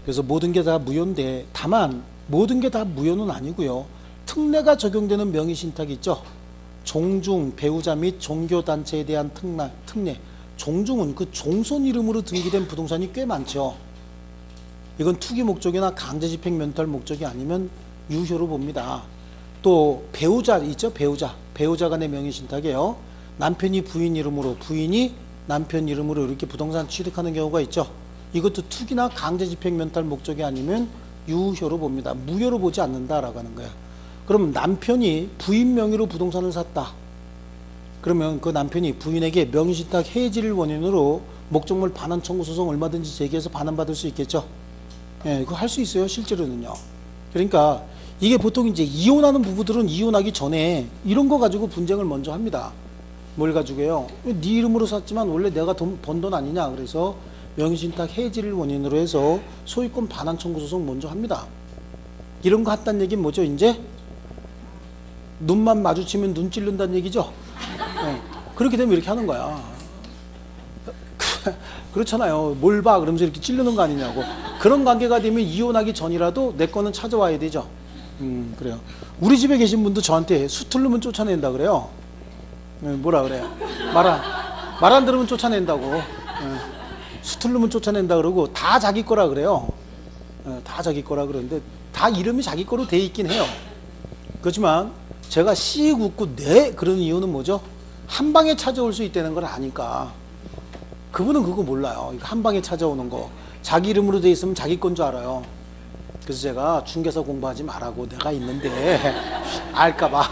그래서 모든 게 다 무효인데, 다만 모든 게 다 무효는 아니고요. 특례가 적용되는 명의신탁이 있죠. 종중, 배우자 및 종교단체에 대한 특례. 종중은 그 종손 이름으로 등기된 부동산이 꽤 많죠. 이건 투기 목적이나 강제집행 면탈 목적이 아니면 유효로 봅니다. 또 배우자 있죠. 배우자 간의 명의신탁이에요. 남편이 부인 이름으로, 부인이 남편 이름으로 이렇게 부동산 취득하는 경우가 있죠. 이것도 투기나 강제집행 면탈 목적이 아니면 유효로 봅니다. 무효로 보지 않는다라고 하는 거야. 그럼 남편이 부인 명의로 부동산을 샀다. 그러면 그 남편이 부인에게 명의신탁 해지를 원인으로 목적물 반환 청구 소송 얼마든지 제기해서 반환받을 수 있겠죠. 예, 그거 할 수 있어요, 실제로는요. 그러니까 이게 보통 이제 이혼하는 부부들은 이혼하기 전에 이런 거 가지고 분쟁을 먼저 합니다. 뭘 가지고요? 네 이름으로 샀지만 원래 내가 번 돈 아니냐. 그래서 명의신탁 해지를 원인으로 해서 소유권 반환 청구 소송 먼저 합니다. 이런 거 한다는 얘기는 뭐죠? 이제 눈만 마주치면 눈 찔른다는 얘기죠. 네. 그렇게 되면 이렇게 하는 거야. 그렇잖아요. 뭘 봐? 그러면서 이렇게 찌르는 거 아니냐고. 그런 관계가 되면 이혼하기 전이라도 내 거는 찾아와야 되죠. 그래요. 우리 집에 계신 분도 저한테 수틀르면 쫓아낸다 그래요. 네, 뭐라 그래요? 말 안 들으면 쫓아낸다고. 네. 수틀르면 쫓아낸다 그러고 다 자기 거라 그래요. 네, 다 자기 거라 그러는데 다 이름이 자기 거로 돼 있긴 해요. 그렇지만 제가 씩 웃고 네 그런 이유는 뭐죠? 한 방에 찾아올 수 있다는 걸 아니까. 그분은 그거 몰라요. 한 방에 찾아오는 거. 자기 이름으로 돼 있으면 자기 건 줄 알아요. 그래서 제가 중개사 공부하지 말라고, 내가 있는데 알까봐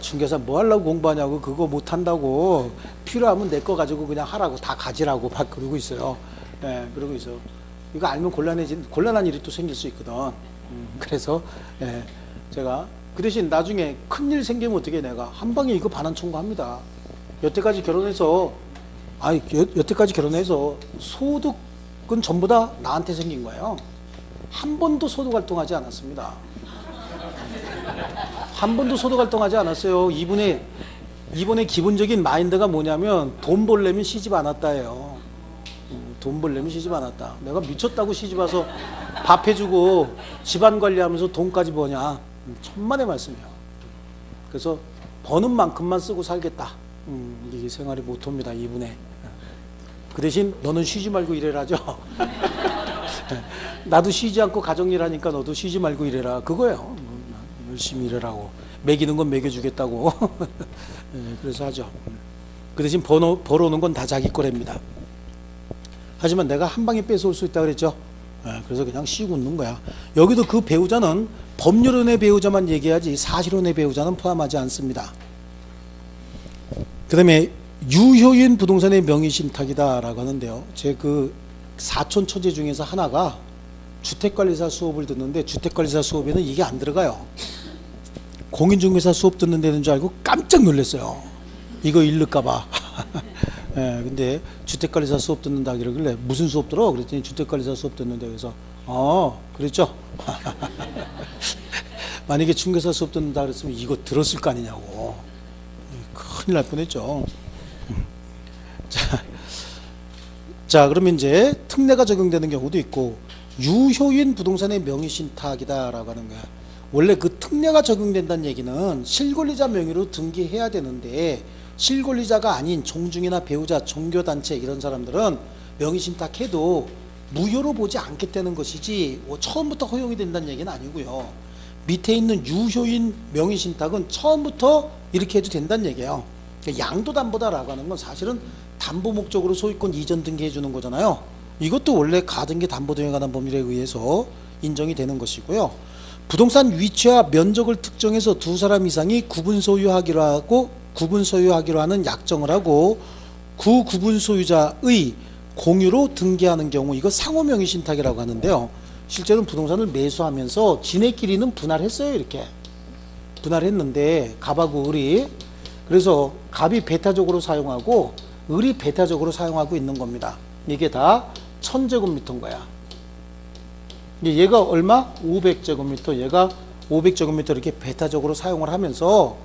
중개사 뭐 하려고 공부하냐고, 그거 못 한다고, 필요하면 내 거 가지고 그냥 하라고, 다 가지라고 막 그러고 있어요. 예, 그러고 있어. 이거 알면 곤란한 일이 또 생길 수 있거든. 그래서 예, 제가 그 대신 나중에 큰일 생기면 어떻게, 내가 한 방에 이거 반환 청구합니다. 여태까지 결혼해서 소득은 전부 다 나한테 생긴 거예요. 한 번도 소득 활동하지 않았습니다. 한 번도 소득 활동하지 않았어요. 이분의 기본적인 마인드가 뭐냐면 돈 벌려면 시집 안 왔다예요. 돈 벌려면 시집 안 왔다. 내가 미쳤다고 시집 와서 밥 해주고 집안 관리하면서 돈까지 버냐. 천만의 말씀이에요. 그래서 버는 만큼만 쓰고 살겠다. 이게 생활이 모토입니다, 이분의. 그 대신 너는 쉬지 말고 일해라죠. 나도 쉬지 않고 가정일 하니까 너도 쉬지 말고 일해라. 그거예요. 열심히 일하라고. 먹이는 건 먹여주겠다고. 그래서 하죠. 그 대신 벌어오는 건 다 자기 거랍니다. 하지만 내가 한 방에 뺏어올 수 있다 그랬죠. 그래서 그냥 쉬고 웃는 거야. 여기도 그 배우자는 법률혼의 배우자만 얘기하지 사실혼의 배우자는 포함하지 않습니다. 그 다음에 유효인 부동산의 명의신탁이다라고 하는데요. 제 그 사촌 처제 중에서 하나가 주택관리사 수업을 듣는데 주택관리사 수업에는 이게 안 들어가요. 공인중개사 수업 듣는 데는 줄 알고 깜짝 놀랐어요. 이거 잃을까봐. 근데 주택관리사 수업 듣는다 그러길래 무슨 수업 들어? 그랬더니 주택관리사 수업 듣는데, 그래서 그랬죠. 만약에 중개사 수업 듣는다 그랬으면 이거 들었을 거 아니냐고. 큰일 날 뻔했죠. 자, 그러면 이제 특례가 적용되는 경우도 있고, 유효인 부동산의 명의신탁이다라고 하는 거야. 원래 그 특례가 적용된다는 얘기는 실권리자 명의로 등기해야 되는데, 실권리자가 아닌 종중이나 배우자, 종교단체 이런 사람들은 명의신탁해도 무효로 보지 않겠다는 것이지, 처음부터 허용이 된다는 얘기는 아니고요. 밑에 있는 유효인 명의신탁은 처음부터 이렇게 해도 된다는 얘기예요. 양도담보다라고 하는 건 사실은 담보 목적으로 소유권 이전 등기해 주는 거잖아요. 이것도 원래 가등기 담보 등에 관한 법률에 의해서 인정이 되는 것이고요. 부동산 위치와 면적을 특정해서 두 사람 이상이 구분 소유하기로 하는 약정을 하고 그 구분 소유자의 공유로 등기하는 경우, 이거 상호명의 신탁이라고 하는데요. 실제로는 부동산을 매수하면서 지네끼리는 분할했어요. 이렇게 분할했는데 갑하고 을이, 그래서 갑이 배타적으로 사용하고 을이 배타적으로 사용하고 있는 겁니다. 이게 다 1000제곱미터인 거야. 얘가 얼마? 500제곱미터, 얘가 500제곱미터 이렇게 배타적으로 사용을 하면서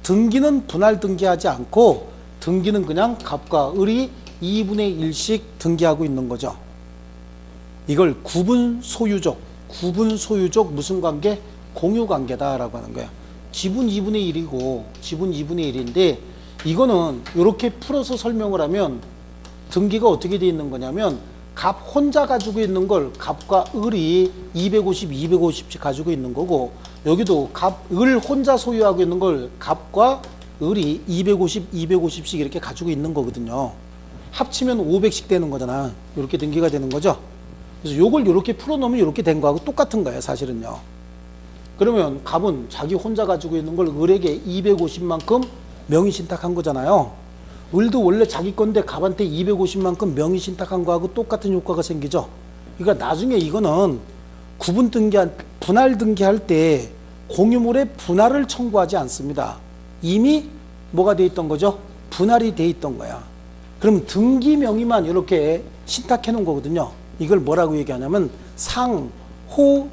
등기는 분할 등기하지 않고 등기는 그냥 갑과 을이 2분의 1씩 등기하고 있는 거죠. 이걸 구분 소유적 무슨 관계? 공유 관계다라고 하는 거야. 지분 2분의 1이고 지분 2분의 1인데, 이거는 이렇게 풀어서 설명을 하면 등기가 어떻게 되어 있는 거냐면, 갑 혼자 가지고 있는 걸 갑과 을이 250씩 가지고 있는 거고, 여기도 을 혼자 소유하고 있는 걸 갑과 을이 250씩 이렇게 가지고 있는 거거든요. 합치면 500씩 되는 거잖아. 이렇게 등기가 되는 거죠. 그래서 요걸 이렇게 풀어놓으면 이렇게 된 거하고 똑같은 거예요, 사실은요. 그러면 갑은 자기 혼자 가지고 있는 걸 을에게 250만큼 명의신탁한 거잖아요. 을도 원래 자기 건데 갑한테 250만큼 명의신탁한 거하고 똑같은 효과가 생기죠. 그러니까 나중에 이거는 분할 등기할 때 공유물의 분할을 청구하지 않습니다. 이미 뭐가 돼 있던 거죠? 분할이 돼 있던 거야. 그럼 등기 명의만 이렇게 신탁해 놓은 거거든요. 이걸 뭐라고 얘기하냐면 상호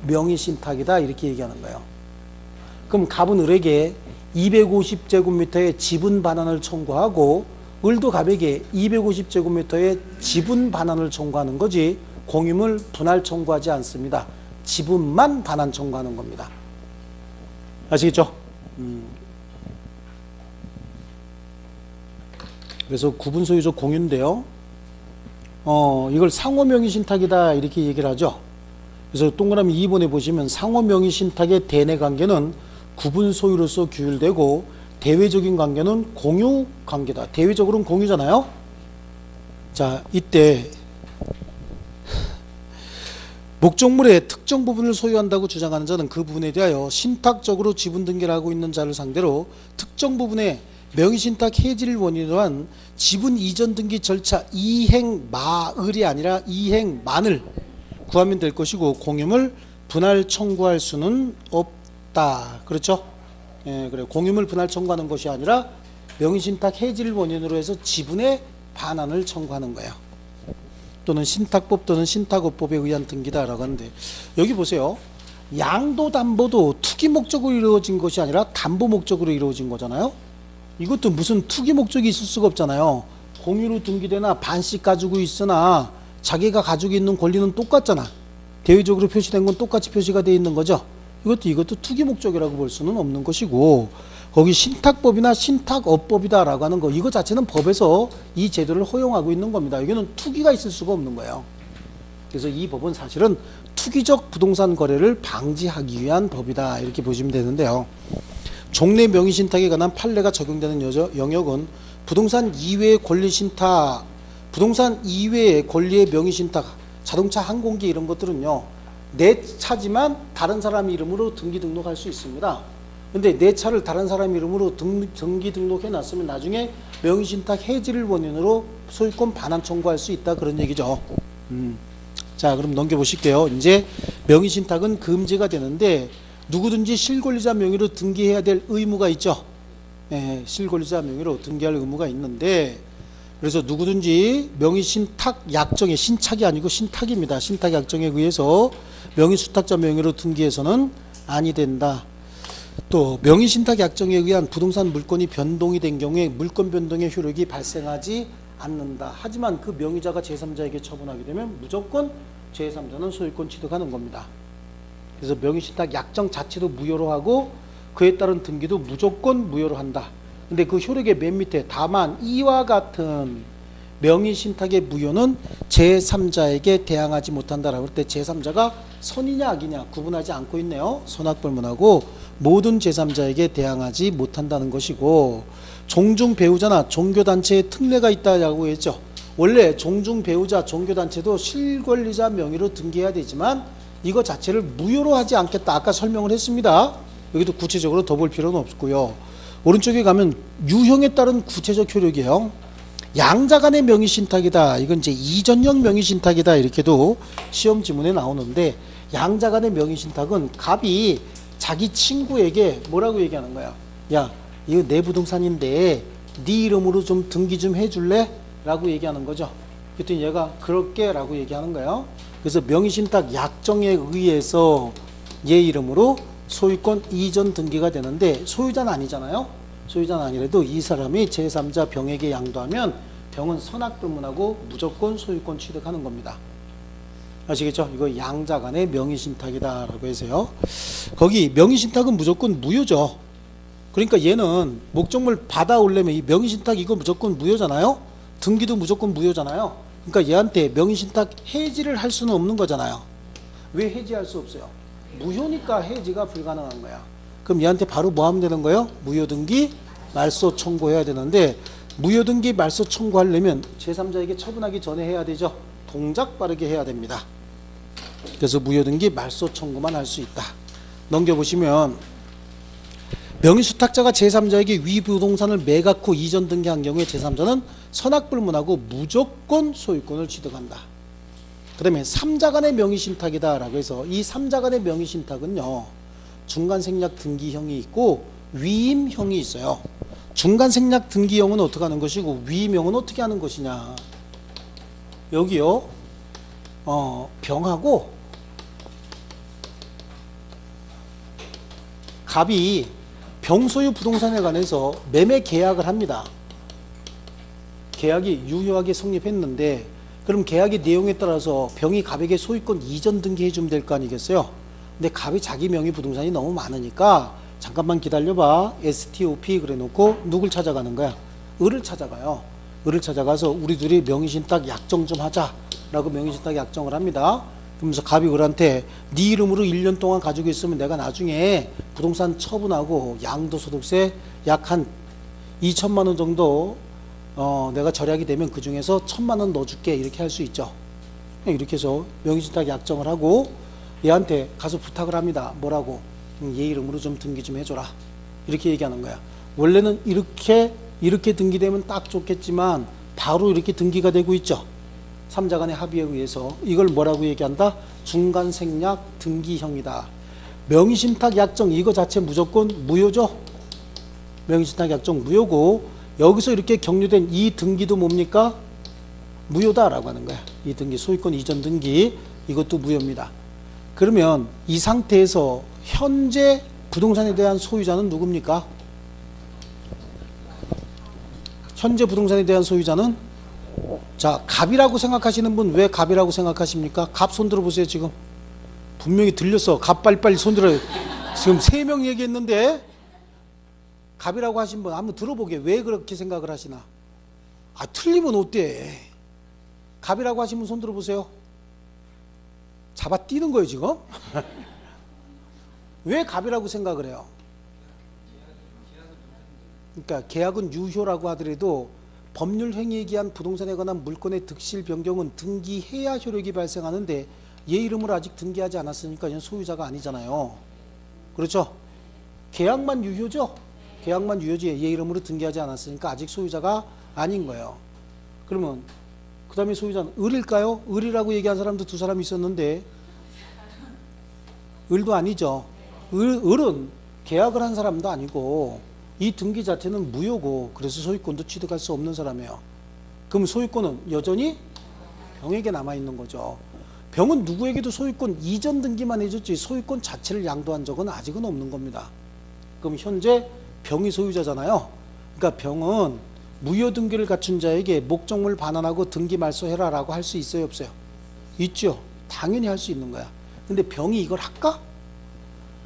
명의 신탁이다 이렇게 얘기하는 거예요. 그럼 갑은 을에게 250제곱미터의 지분 반환을 청구하고 을도 갑에게 250제곱미터의 지분 반환을 청구하는 거지 공유물 분할 청구하지 않습니다. 지분만 반환 청구하는 겁니다. 아시겠죠? 그래서 구분 소유적 공유인데요. 이걸 상호 명의 신탁이다 이렇게 얘기를 하죠. 그래서 동그라미 2번에 보시면 상호 명의 신탁의 대내 관계는 구분 소유로서 규율되고 대외적인 관계는 공유 관계다. 대외적으로는 공유잖아요. 자, 이때 목적물의 특정 부분을 소유한다고 주장하는 자는 그 부분에 대하여 신탁적으로 지분 등기를 하고 있는 자를 상대로 특정 부분의 명의신탁 해지를 원인으로 한 지분 이전 등기 절차 이행마을이 아니라 이행만을 구하면 될 것이고 공유물 분할 청구할 수는 없다. 그렇죠? 예, 그래. 공유물 분할 청구하는 것이 아니라 명의신탁 해지를 원인으로 해서 지분의 반환을 청구하는 거예요. 또는 신탁법 또는 신탁업법에 의한 등기다라고 하는데 여기 보세요. 양도담보도 투기 목적으로 이루어진 것이 아니라 담보 목적으로 이루어진 거잖아요. 이것도 무슨 투기 목적이 있을 수가 없잖아요. 공유로 등기되나 반씩 가지고 있으나 자기가 가지고 있는 권리는 똑같잖아. 대외적으로 표시된 건 똑같이 표시가 되어 있는 거죠. 이것도 투기 목적이라고 볼 수는 없는 것이고 거기 신탁법이나 신탁업법이다라고 하는 거 이거 자체는 법에서 이 제도를 허용하고 있는 겁니다. 여기는 투기가 있을 수가 없는 거예요. 그래서 이 법은 사실은 투기적 부동산 거래를 방지하기 위한 법이다 이렇게 보시면 되는데요. 종래 명의신탁에 관한 판례가 적용되는 영역은 부동산 이외의 권리신탁, 부동산 이외의 권리의 명의신탁, 자동차 항공기 이런 것들은요. 내 차지만 다른 사람 이름으로 등기 등록할 수 있습니다. 근데 내 차를 다른 사람 이름으로 등기 등록해 놨으면 나중에 명의신탁 해지를 원인으로 소유권 반환 청구할 수 있다 그런 얘기죠. 자, 그럼 넘겨보실게요. 이제 명의신탁은 금지가 되는데 누구든지 실권리자 명의로 등기해야 될 의무가 있죠. 예, 실권리자 명의로 등기할 의무가 있는데 그래서 누구든지 명의신탁 약정에 신착이 아니고 신탁입니다. 신탁 약정에 의해서 명의수탁자 명의로 등기해서는 아니 된다. 또 명의신탁 약정에 의한 부동산 물건이 변동이 된 경우에 물건 변동의 효력이 발생하지 않는다. 하지만 그 명의자가 제3자에게 처분하게 되면 무조건 제3자는 소유권 취득하는 겁니다. 그래서 명의신탁 약정 자체도 무효로 하고 그에 따른 등기도 무조건 무효로 한다. 근데 그 효력의 맨 밑에 다만 이와 같은 명의신탁의 무효는 제3자에게 대항하지 못한다라고 할 때 제3자가 선이냐 악이냐 구분하지 않고 있네요. 선악불문하고 모든 제3자에게 대항하지 못한다는 것이고 종중 배우자나 종교단체에 특례가 있다라고 했죠. 원래 종중 배우자 종교단체도 실권리자 명의로 등기해야 되지만 이거 자체를 무효로 하지 않겠다. 아까 설명을 했습니다. 여기도 구체적으로 더 볼 필요는 없고요. 오른쪽에 가면 유형에 따른 구체적 효력이에요. 양자간의 명의신탁이다. 이건 이제 이전형 명의신탁이다. 이렇게도 시험 지문에 나오는데 양자간의 명의신탁은 갑이 자기 친구에게 뭐라고 얘기하는 거야? 야, 이거 내 부동산인데 네 이름으로 좀 등기 좀 해줄래? 라고 얘기하는 거죠. 그랬더니 얘가 그럴게 라고 얘기하는 거예요. 그래서 명의신탁 약정에 의해서 얘 이름으로 소유권 이전 등기가 되는데 소유자는 아니잖아요. 소유자는 아니라도 이 사람이 제3자 병에게 양도하면 병은 선악불문하고 무조건 소유권 취득하는 겁니다. 아시겠죠? 이거 양자간의 명의신탁이다 라고 해서요. 거기 명의신탁은 무조건 무효죠. 그러니까 얘는 목적물 받아오려면 이 명의신탁 이거 무조건 무효잖아요. 등기도 무조건 무효잖아요. 그러니까 얘한테 명의신탁 해지를 할 수는 없는 거잖아요. 왜 해지할 수 없어요? 무효니까 해지가 불가능한 거야. 그럼 얘한테 바로 뭐 하면 되는 거예요? 무효등기 말소 청구해야 되는데 무효등기 말소 청구하려면 제3자에게 처분하기 전에 해야 되죠. 동작 빠르게 해야 됩니다. 그래서 무효등기 말소 청구만 할 수 있다. 넘겨보시면 명의수탁자가 제3자에게 위 부동산을 매각 후 이전 등기한 경우에 제3자는 선악불문하고 무조건 소유권을 취득한다. 그 다음에 3자 간의 명의신탁이다 라고 해서 이 3자 간의 명의신탁은요, 중간생략 등기형이 있고 위임형이 있어요. 중간생략 등기형은 어떻게 하는 것이고 위임형은 어떻게 하는 것이냐. 여기요, 병하고 갑이 병소유 부동산에 관해서 매매 계약을 합니다. 계약이 유효하게 성립했는데 그럼 계약의 내용에 따라서 병이 갑에게 소유권 이전 등기해 주면 될 거 아니겠어요? 근데 갑이 자기 명의 부동산이 너무 많으니까 잠깐만 기다려봐, STOP 그래 놓고 누굴 찾아가는 거야? 을을 찾아가요. 을을 찾아가서 우리 둘이 명의신탁 약정 좀 하자 라고 명의신탁 약정을 합니다. 그러면서 갑이 을한테 네 이름으로 1년 동안 가지고 있으면 내가 나중에 부동산 처분하고 양도소득세 약 한 2천만 원 정도 내가 절약이 되면 그 중에서 1,000만 원 넣어줄게 이렇게 할 수 있죠. 이렇게 해서 명의신탁 약정을 하고 얘한테 가서 부탁을 합니다. 뭐라고? 얘 이름으로 좀 등기 좀 해줘라 이렇게 얘기하는 거야. 원래는 이렇게 등기되면 딱 좋겠지만 바로 이렇게 등기가 되고 있죠. 3자 간의 합의에 의해서. 이걸 뭐라고 얘기한다? 중간생략 등기형이다. 명의신탁 약정 이거 자체 무조건 무효죠. 명의신탁 약정 무효고 여기서 이렇게 격려된 이 등기도 뭡니까? 무효다라고 하는 거야. 이 등기, 소유권 이전 등기 이것도 무효입니다. 그러면 이 상태에서 현재 부동산에 대한 소유자는 누굽니까? 현재 부동산에 대한 소유자는 자, 갑이라고 생각하시는 분 왜 갑이라고 생각하십니까? 갑 손들어 보세요. 지금 분명히 들렸어. 갑 빨리빨리 손들어요. 지금 3명 얘기했는데 갑이라고 하신 분 한번 들어보게. 왜 그렇게 생각을 하시나? 아, 틀리면 어때? 갑이라고 하신 분 손들어 보세요. 잡아 뛰는 거예요 지금. 왜 갑이라고 생각을 해요? 그러니까 계약은 유효라고 하더라도 법률 행위에 기한 부동산에 관한 물권의 득실 변경은 등기해야 효력이 발생하는데 얘 이름으로 아직 등기하지 않았으니까 얘는 소유자가 아니잖아요. 그렇죠? 계약만 유효죠? 계약만 유효지 얘 이름으로 등기하지 않았으니까 아직 소유자가 아닌 거예요. 그러면 그 다음에 소유자는 을일까요? 을이라고 얘기한 사람도 2사람 있었는데 을도 아니죠. 을은 계약을 한 사람도 아니고 이 등기 자체는 무효고 그래서 소유권도 취득할 수 없는 사람이에요. 그럼 소유권은 여전히 병에게 남아있는 거죠. 병은 누구에게도 소유권 이전 등기만 해줬지 소유권 자체를 양도한 적은 아직은 없는 겁니다. 그럼 현재 병이 소유자잖아요. 그러니까 병은 무효 등기를 갖춘 자에게 목적물 반환하고 등기 말소해라 라고 할 수 있어요 없어요? 있죠. 당연히 할 수 있는 거야. 근데 병이 이걸 할까?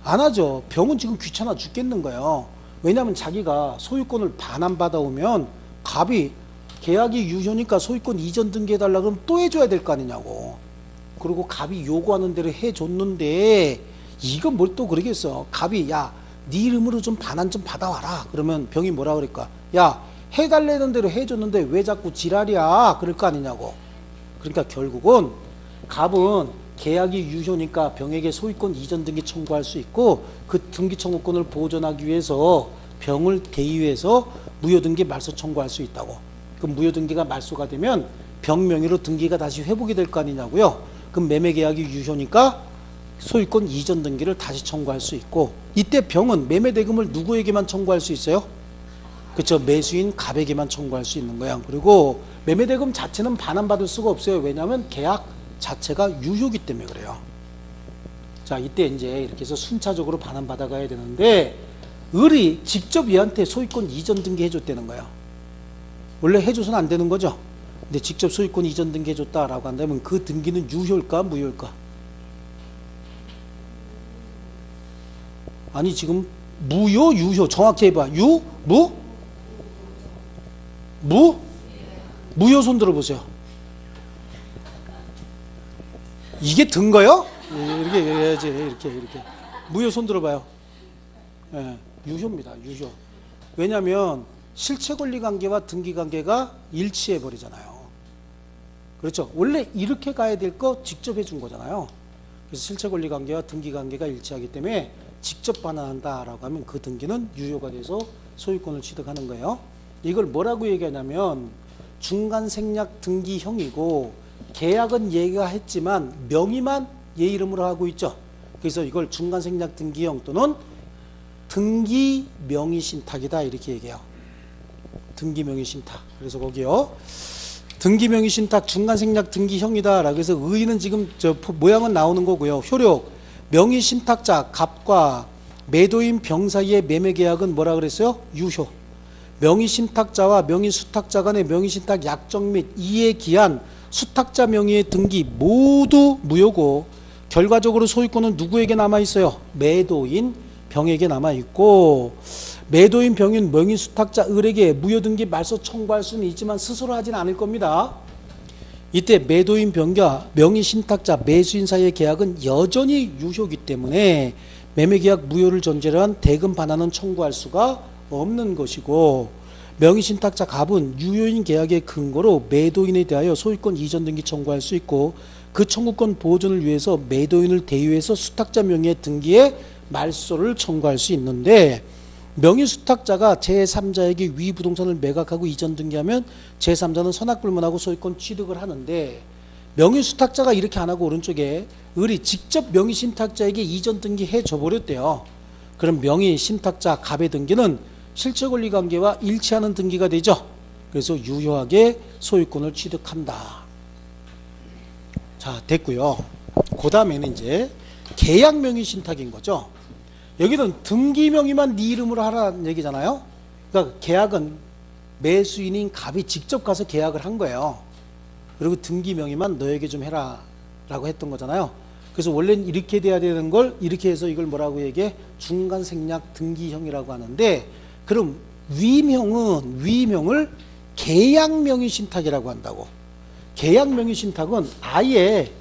안 하죠. 병은 지금 귀찮아 죽겠는 거예요. 왜냐하면 자기가 소유권을 반환받아 오면 갑이 계약이 유효니까 소유권 이전 등기해달라 그러면 또 해줘야 될 거 아니냐고. 그리고 갑이 요구하는 대로 해줬는데 이건 뭘 또 그러겠어. 갑이 야 네 이름으로 좀 반환 좀 받아와라. 그러면 병이 뭐라 그럴까? 야 해달라는 대로 해줬는데 왜 자꾸 지랄이야? 그럴 거 아니냐고. 그러니까 결국은 갑은 계약이 유효니까 병에게 소유권 이전 등기 청구할 수 있고 그 등기 청구권을 보존하기 위해서 병을 대의해서 무효등기 말소 청구할 수 있다고. 그럼 무효등기가 말소가 되면 병 명의로 등기가 다시 회복이 될 거 아니냐고요. 그럼 매매계약이 유효니까 소유권 이전 등기를 다시 청구할 수 있고 이때 병은 매매대금을 누구에게만 청구할 수 있어요? 그렇죠. 매수인 갑에게만 청구할 수 있는 거야. 그리고 매매대금 자체는 반환받을 수가 없어요. 왜냐하면 계약 자체가 유효기 때문에 그래요. 자, 이때 이제 이렇게 해서 순차적으로 반환받아가야 되는데 을이 직접 얘한테 소유권 이전 등기 해줬다는 거예요. 원래 해줘서는 안 되는 거죠. 근데 직접 소유권 이전 등기 해줬다라고 한다면 그 등기는 유효일까 무효일까? 아니 지금 무효 유효 정확히 해봐. 무효 손 들어보세요. 이게 든거요? 이렇게 해야지. 이렇게 무효 손 들어봐요. 예, 유효입니다. 유효. 왜냐하면 실체권리관계와 등기관계가 일치해버리잖아요. 그렇죠? 원래 이렇게 가야 될 거 직접 해준 거잖아요. 그래서 실체권리관계와 등기관계가 일치하기 때문에 직접 반환한다라고 하면 그 등기는 유효가 돼서 소유권을 취득하는 거예요. 이걸 뭐라고 얘기하냐면 중간생략 등기형이고 계약은 얘가 했지만 명의만 얘 이름으로 하고 있죠. 그래서 이걸 중간생략 등기형 또는 등기 명의신탁이다 이렇게 얘기해요. 등기 명의신탁. 그래서 거기요. 등기 명의신탁 중간생략 등기형이다 라고 해서 의의는 지금 저 모양은 나오는 거고요. 효력 명의신탁자 갑과 매도인 병 사이의 매매계약은 뭐라 그랬어요? 유효. 명의신탁자와 명의수탁자 간의 명의신탁 약정 및 이에 기한 수탁자 명의의 등기 모두 무효고 결과적으로 소유권은 누구에게 남아있어요? 매도인 병에게 남아있고 매도인 병인 명의수탁자 을에게 무효등기 말소 청구할 수는 있지만 스스로 하진 않을 겁니다. 이때 매도인 병과 명의신탁자 매수인 사이의 계약은 여전히 유효이기 때문에 매매계약 무효를 전제로 한 대금 반환은 청구할 수가 없는 것이고 명의신탁자 갑은 유효인 계약의 근거로 매도인에 대하여 소유권 이전 등기 청구할 수 있고 그 청구권 보존을 위해서 매도인을 대유해서 수탁자 명의의 등기에 말소를 청구할 수 있는데 명의수탁자가 제3자에게 위 부동산을 매각하고 이전 등기하면 제3자는 선악불문하고 소유권 취득을 하는데 명의수탁자가 이렇게 안 하고 오른쪽에 을이 직접 명의신탁자에게 이전 등기해 줘버렸대요. 그럼 명의신탁자 갑의 등기는 실체권리관계와 일치하는 등기가 되죠. 그래서 유효하게 소유권을 취득한다. 자, 됐고요. 그 다음에는 이제 계약 명의신탁인 거죠. 여기는 등기 명의만 네 이름으로 하라는 얘기잖아요. 그러니까 계약은 매수인인 갑이 직접 가서 계약을 한 거예요. 그리고 등기 명의만 너에게 좀 해라 라고 했던 거잖아요. 그래서 원래는 이렇게 돼야 되는 걸 이렇게 해서 이걸 뭐라고 얘기해? 중간생략 등기형이라고 하는데 그럼 위명을 계약명의신탁이라고 한다고. 계약명의신탁은 아예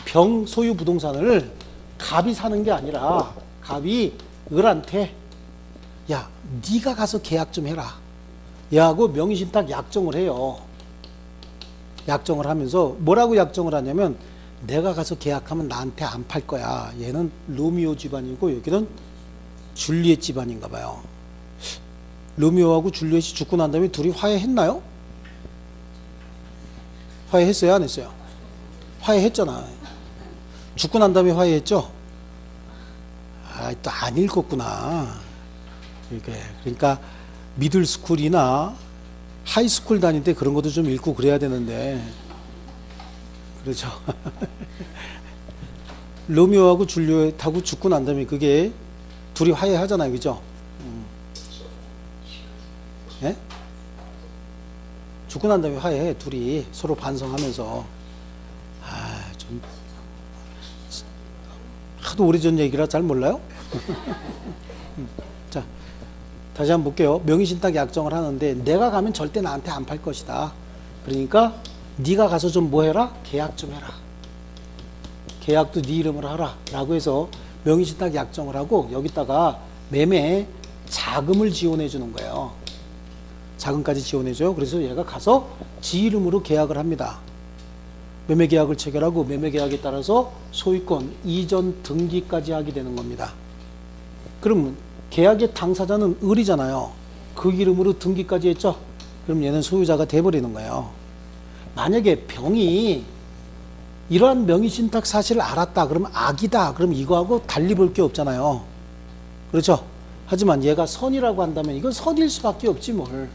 병 소유 부동산을 갑이 사는 게 아니라 갑이 을한테 야 네가 가서 계약 좀 해라 야하고 명의신탁 약정을 해요. 약정을 하면서 뭐라고 약정을 하냐면 내가 가서 계약하면 나한테 안 팔 거야. 얘는 로미오 집안이고 여기는 줄리엣 집안인가 봐요. 로미오하고 줄리엣이 죽고 난 다음에 둘이 화해했나요? 화해했어요? 안 했어요? 화해했잖아. 죽고 난 다음에 화해했죠? 아, 또 안 읽었구나. 그러니까 미들스쿨이나 하이스쿨 다닐 때 그런 것도 좀 읽고 그래야 되는데 그렇죠. 로미오하고 줄리엣하고 죽고 난 다음에 그게 둘이 화해하잖아요. 그죠? 예? 죽고 난 다음에 화해해. 둘이 서로 반성하면서 좀 하도 오래전 얘기라 잘 몰라요? 자, 다시 한번 볼게요. 명의신탁 약정을 하는데 내가 가면 절대 나한테 안 팔 것이다. 그러니까 네가 가서 좀 뭐 해라? 계약 좀 해라. 계약도 네 이름으로 하라 라고 해서 명의신탁 약정을 하고 여기다가 매매 자금을 지원해 주는 거예요. 자금까지 지원해줘요. 그래서 얘가 가서 지 이름으로 계약을 합니다. 매매계약을 체결하고 매매계약에 따라서 소유권 이전 등기까지 하게 되는 겁니다. 그럼 계약의 당사자는 을이잖아요. 그 이름으로 등기까지 했죠. 그럼 얘는 소유자가 돼버리는 거예요. 만약에 병이 이러한 명의신탁 사실을 알았다 그러면 악이다 그럼 이거하고 달리 볼 게 없잖아요. 그렇죠? 하지만 얘가 선이라고 한다면 이건 선일 수밖에 없지 뭘.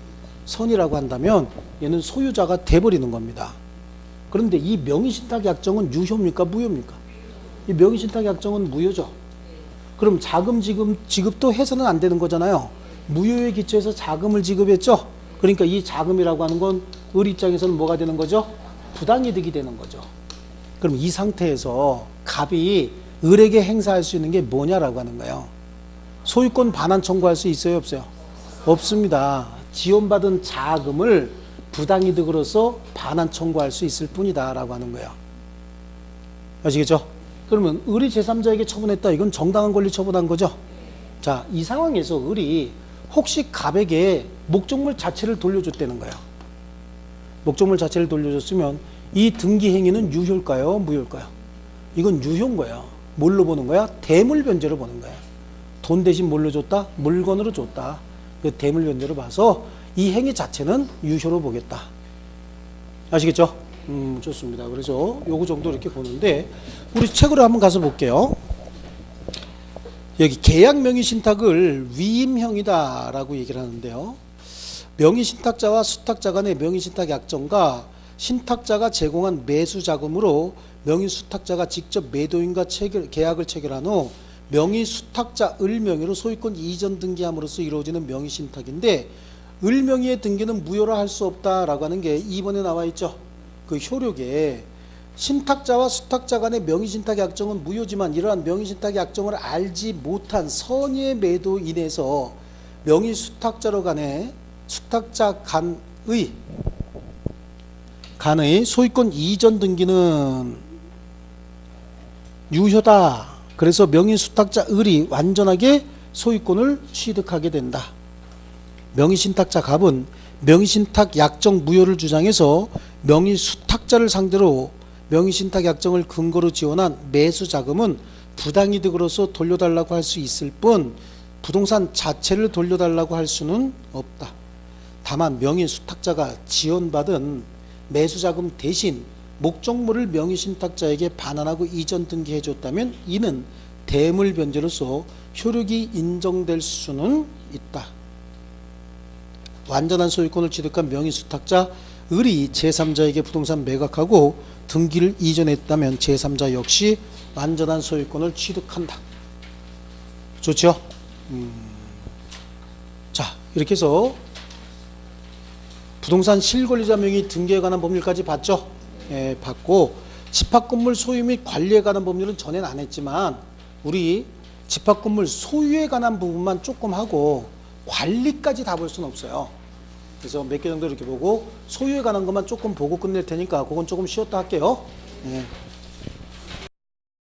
선이라고 한다면 얘는 소유자가 돼버리는 겁니다. 그런데 이 명의신탁 약정은 유효입니까? 무효입니까? 이 명의신탁 약정은 무효죠. 그럼 자금 지급도 해서는 안 되는 거잖아요. 무효에 기초해서 자금을 지급했죠. 그러니까 이 자금이라고 하는 건 을 입장에서는 뭐가 되는 거죠? 부당이득이 되는 거죠. 그럼 이 상태에서 갑이 을에게 행사할 수 있는 게 뭐냐라고 하는 거예요. 소유권 반환 청구할 수 있어요? 없어요? 없습니다. 지원받은 자금을 부당이득으로서 반환 청구할 수 있을 뿐이다 라고 하는 거예요. 아시겠죠? 그러면 을이 제3자에게 처분했다. 이건 정당한 권리 처분한 거죠. 자, 이 상황에서 을이 혹시 갑에게 목적물 자체를 돌려줬다는 거야. 목적물 자체를 돌려줬으면 이 등기 행위는 유효일까요? 무효일까요? 이건 유효인 거야. 뭘로 보는 거야? 대물 변제로 보는 거야. 돈 대신 뭘로 줬다? 물건으로 줬다. 그 대물 변제로 봐서 이 행위 자체는 유효로 보겠다. 아시겠죠? 좋습니다. 그래서 요거 정도 이렇게 보는데 우리 책으로 한번 가서 볼게요. 여기 계약 명의 신탁을 위임형이다 라고 얘기를 하는데요. 명의 신탁자와 수탁자 간의 명의 신탁 약정과 신탁자가 제공한 매수 자금으로 명의 수탁자가 직접 매도인과 계약을 체결한 후 명의 수탁자 을 명의로 소유권 이전 등기함으로써 이루어지는 명의 신탁인데 을 명의의 등기는 무효라 할 수 없다라고 하는 게 2번에 나와 있죠. 그 효력에 신탁자와 수탁자 간의 명의신탁 약정은 무효지만 이러한 명의신탁 약정을 알지 못한 선의의 매도 인해서 명의수탁자로 간의 수탁자 간의 소유권 이전 등기는 유효다. 그래서 명의수탁자 을이 완전하게 소유권을 취득하게 된다. 명의신탁자 갑은 명의신탁 약정 무효를 주장해서 명의수탁자를 상대로 명의신탁 약정을 근거로 지원한 매수 자금은 부당이득으로서 돌려달라고 할 수 있을 뿐 부동산 자체를 돌려달라고 할 수는 없다. 다만 명의수탁자가 지원받은 매수 자금 대신 목적물을 명의신탁자에게 반환하고 이전 등기해줬다면 이는 대물 변제로서 효력이 인정될 수는 있다. 완전한 소유권을 취득한 명의수탁자 을이 제3자에게 부동산 매각하고 등기를 이전했다면 제3자 역시 완전한 소유권을 취득한다. 좋죠? 자, 이렇게 해서 부동산 실권리자 명의 등기에 관한 법률까지 봤죠? 예, 봤고 집합건물 소유 및 관리에 관한 법률은 전에는 안 했지만 우리 집합건물 소유에 관한 부분만 조금 하고 관리까지 다 볼 수는 없어요. 그래서 몇 개 정도 이렇게 보고 소유에 관한 것만 조금 보고 끝낼 테니까 그건 조금 쉬었다 할게요. 예.